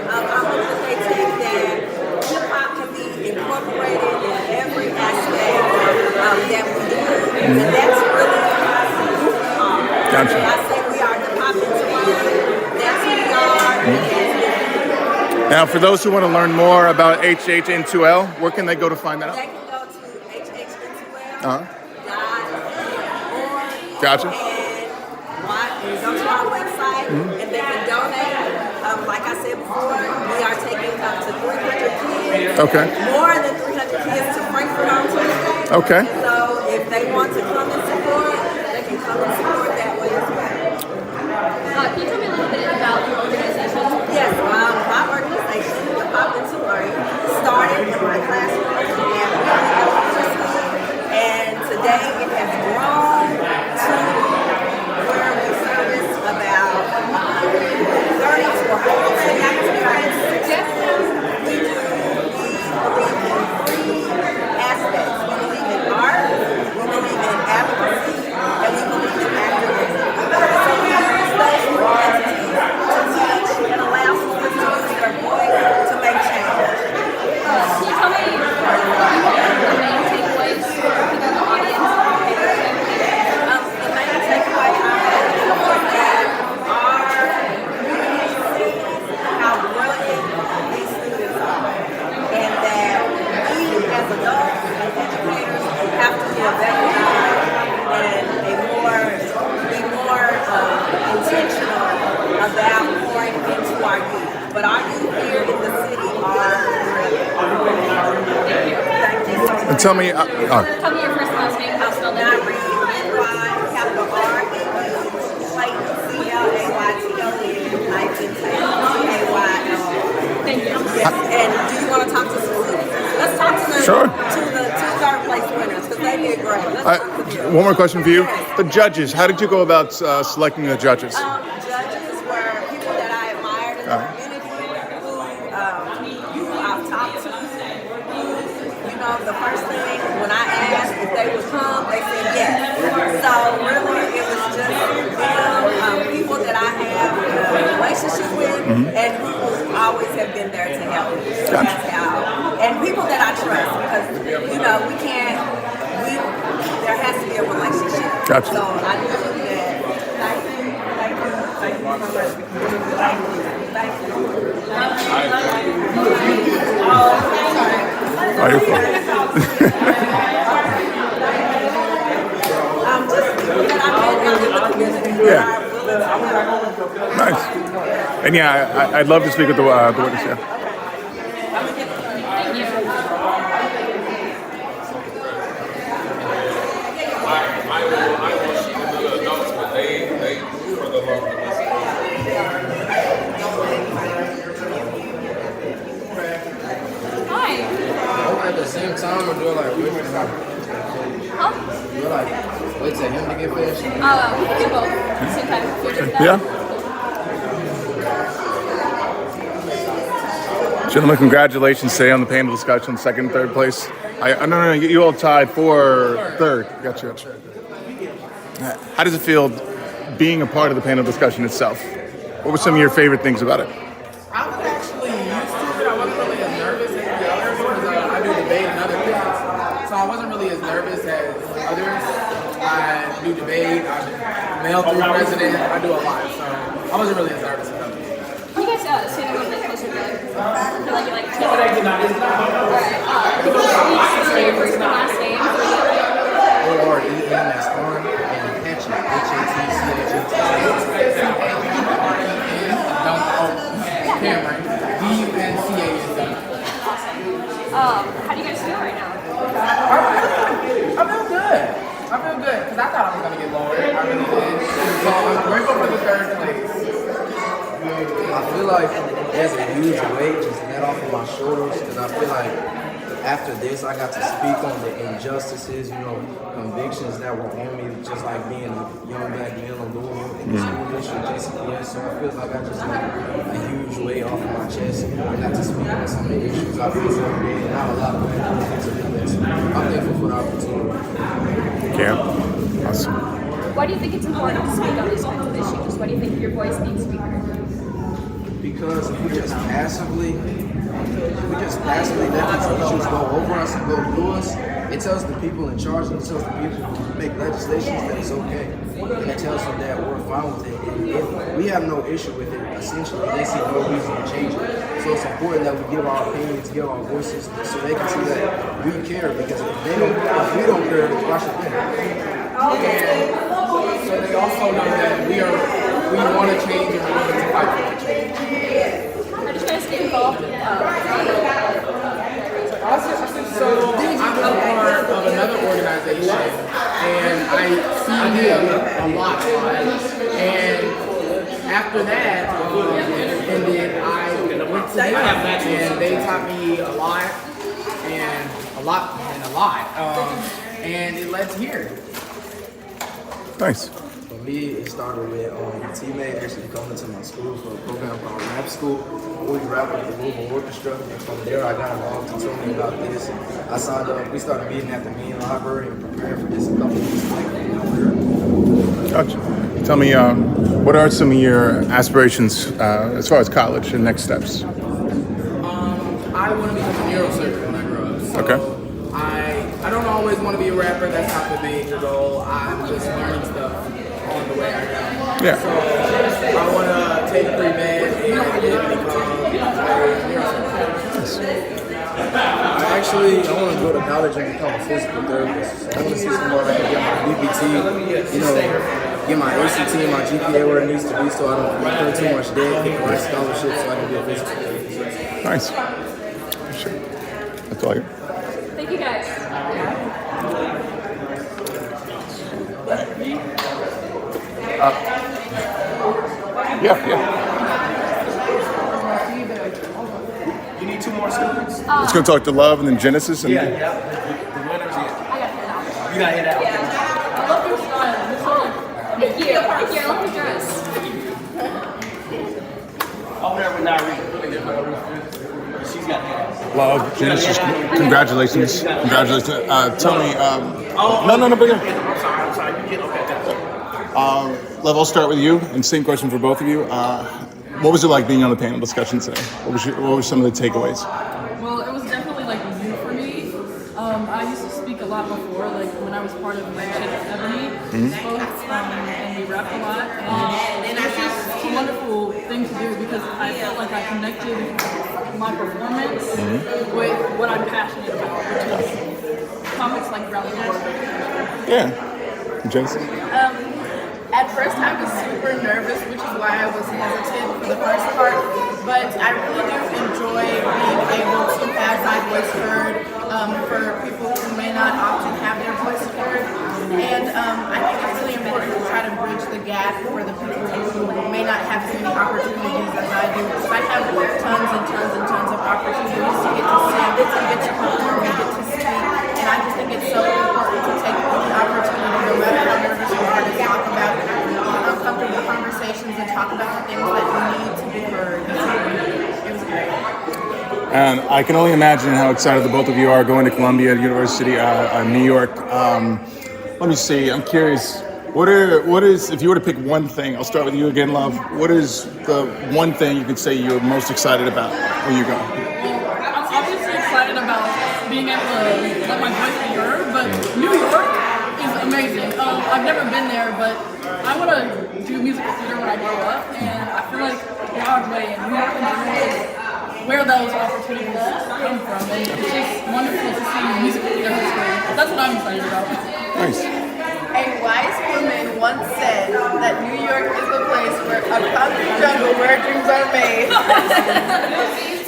I hope that they take that hip-hop can be incorporated in every aspect that we do. And that's really who we are. Gotcha. I say we are hip-hop into one. That's who we are. Now, for those who want to learn more about HHN2L, where can they go to find that They out? can go to hhn2l.org. Gotcha. And go to our website, and they can donate. Like I said before, we are taking up to 300 kids. Okay. More than 300 kids to Frankfurt on Tuesday. Okay. And so if they want to come and support, they can come and support that way as well. Can you tell me a little bit about your organization? Yes, my organization tell me. Tell me your first last name. I'll spell that. N-Y, capital R-C-L-A-Y-T-O-N-C-A-Y-L. Thank you. Yes. And do you want to talk to Susan? Let's talk to the Sure. to the two third place winners because they did great. Let's talk to them. One more question for you. The judges. How did you go about selecting the judges? Judges were people that I admired in the community, who I've talked to, the first thing when I asked if they would come, they said yes. So really, it was just them, people that I have a relationship with, and who always have been there to help me. So that's how, and people that I trust, because we can't. There has to be a relationship. Gotcha. So I knew that. Thank you so much. Thank you. Oh, you're fine. Yeah. Nice. And yeah, I'd love to speak with the witness. Yeah. I will shoot the adults, but they for the love of Hi. At the same time, or do I like wait for him? Huh? Do I like wait till him to get finished? We can do both. Same time. Yeah. Gentlemen, congratulations today on the panel discussion, second and third place. No, you all tied for third. Gotcha. How does it feel being a part of the panel discussion itself? What were some of your favorite things about it? I was actually used to it. I wasn't really as nervous as the others because I do debate and other things. So I wasn't really as nervous as others. I do debate, I mail through president, I do a lot. So I wasn't really as nervous as others. Can you guys stand a little bit closer together? I feel like you're like No, they did not. It's not. Alright, can you say your first and last name? O-R-E-N-S-R and Hatchet, H-A-T-C-H-A-T. Cameron, D-U-N-C-A-N. How do you guys feel right now? I feel good. I feel good because I thought I was going to get lower. I really did. So I'm grateful for the third place. I feel like there's a huge weight just let off of my shoulders because I feel like after this I got to speak on the injustices, convictions that were on me, just like being a young black male in Louisville in the school district, JCPS. So I feel like I just got a huge weight off of my chest and I got to speak on some of the issues I face every day and not a lot of people get to do this. I'm thankful for the opportunity. Yeah. Awesome. Why do you think it's important to speak on these kinds of issues? Why do you think your voice needs to be heard? Because if we just passively let these issues go over us and go through us, it tells the people in charge and it tells the people who make legislations that it's okay. And it tells them that we're fine with it. And if we have no issue with it, essentially they see no reason to change it. So it's important that we give our opinions, give our voices, so they can see that we care. Because if we don't care, why should they? And so they also know that we want to change and we're willing to fight for change. How did you guys get involved in So I'm a part of another organization and I see them a lot. And after that ended, I went to them and they taught me a lot. And it led to here. Nice. For me, it started with a teammate actually coming to my school for a program called Rap School. We rap with the Louisville Orchestra, and from there I got involved. He told me about this. I signed up. We started meeting at the main library and preparing for this a couple weeks later. Gotcha. Tell me, what are some of your aspirations as far as college and next steps? I want to become a neurosurgeon when I grow up. So Okay. I don't always want to be a rapper. That's not the big goal. I'm just learning stuff on the way I go. Yeah. So I want to take pre-med and become a neurosurgeon. I want to go to college and become a physical therapist. So I want to see somewhere I can get my BPT, get my ACT and my GPA where it needs to be so I don't incur too much debt, get the right scholarship so I can be a physical therapist. Nice. Sure. That's all you. Thank you guys. Yeah. You need 2 more students? Let's go talk to Love and then Genesis. And The winners, yeah. You gotta hear that. I love your style. Thank you. Thank you. I love your dress. Over there with Nairi. She's got hair. Love, Genesis, congratulations. Congratulations. Tell me, no, bring it. I'm sorry. You get okay. Love, I'll start with you, and same question for both of you. What was it like being on the panel discussion today? What were some of the takeaways? Well, it was definitely like new for me. I used to speak a lot before, like when I was part of like Ebony, spoke, and we rapped a lot. And it was just a wonderful thing to do because I felt like I connected my performance with what I'm passionate about, which is comics like Real Young Prodigy. Yeah. Genesis? At first, I was super nervous, which is why I was hesitant for the first part. But I really do enjoy being able to have my voice heard for people who may not often have their voice heard. And I think it's really important to try to bridge the gap for the people who may not have as many opportunities as I do. Because I have tons and tons and tons of opportunities to get to sing, to get to perform, and get to speak. And I just think it's so important to take any opportunity, no matter how nervous you are, to talk about uncomfortable conversations and talk about the things that need to be heard. It was great. And I can only imagine how excited the both of you are going to Columbia University, New York. Let me see. I'm curious. What is if you were to pick one thing? I'll start with you again, Love. What is the one thing you could say you're most excited about when you go? I'm obviously excited about being able to let my voice be heard, but New York is amazing. I've never been there, but I want to do musical theater when I grow up, and I feel like Broadway and New York in general is where those opportunities come from, and it's just wonderful to see musical theater history. That's what I'm excited about. Nice. A wise woman once said that New York is the place where a concrete jungle where dreams are made.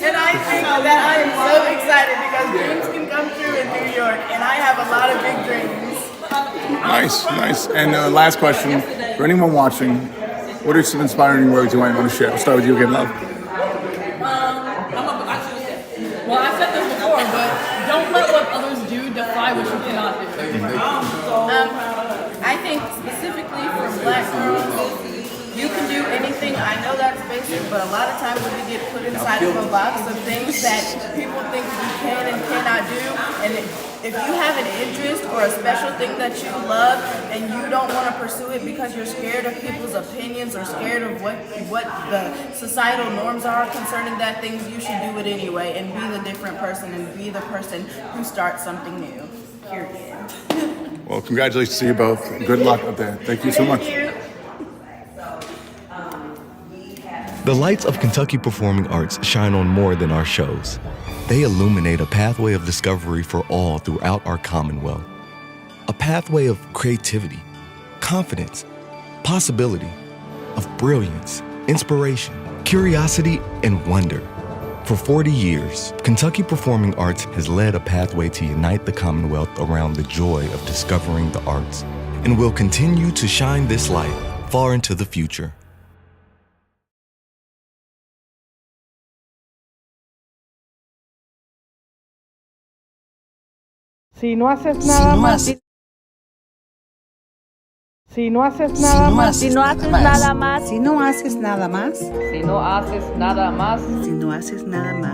And I think that I am so excited because dreams can come true in New York, and I have a lot of big dreams. Nice. And last question, for anyone watching, what are some inspiring words you might want to share? I'll start with you again, Love. Well, I said this before, but don't let what others do define what you cannot do. I think specifically for Black girls, you can do anything. I know that's basic, but a lot of times we get put inside of a box of things that people think we can and cannot do. And if you have an interest or a special thing that you love and you don't want to pursue it because you're scared of people's opinions or scared of what the societal norms are concerning that thing, you should do it anyway and be the different person and be the person who starts something new. Period. Well, congratulations to you both. Good luck up there. Thank you so much. The lights of Kentucky Performing Arts shine on more than our shows. They illuminate a pathway of discovery for all throughout our Commonwealth. A pathway of creativity, confidence, possibility, of brilliance, inspiration, curiosity, and wonder. For 40 years, Kentucky Performing Arts has led a pathway to unite the Commonwealth around the joy of discovering the arts, and will continue to shine this light far into the future. Si no haces nada más. Si no haces nada más. Si no haces nada más. Si no haces nada más. Si no haces nada más. Si no haces nada más.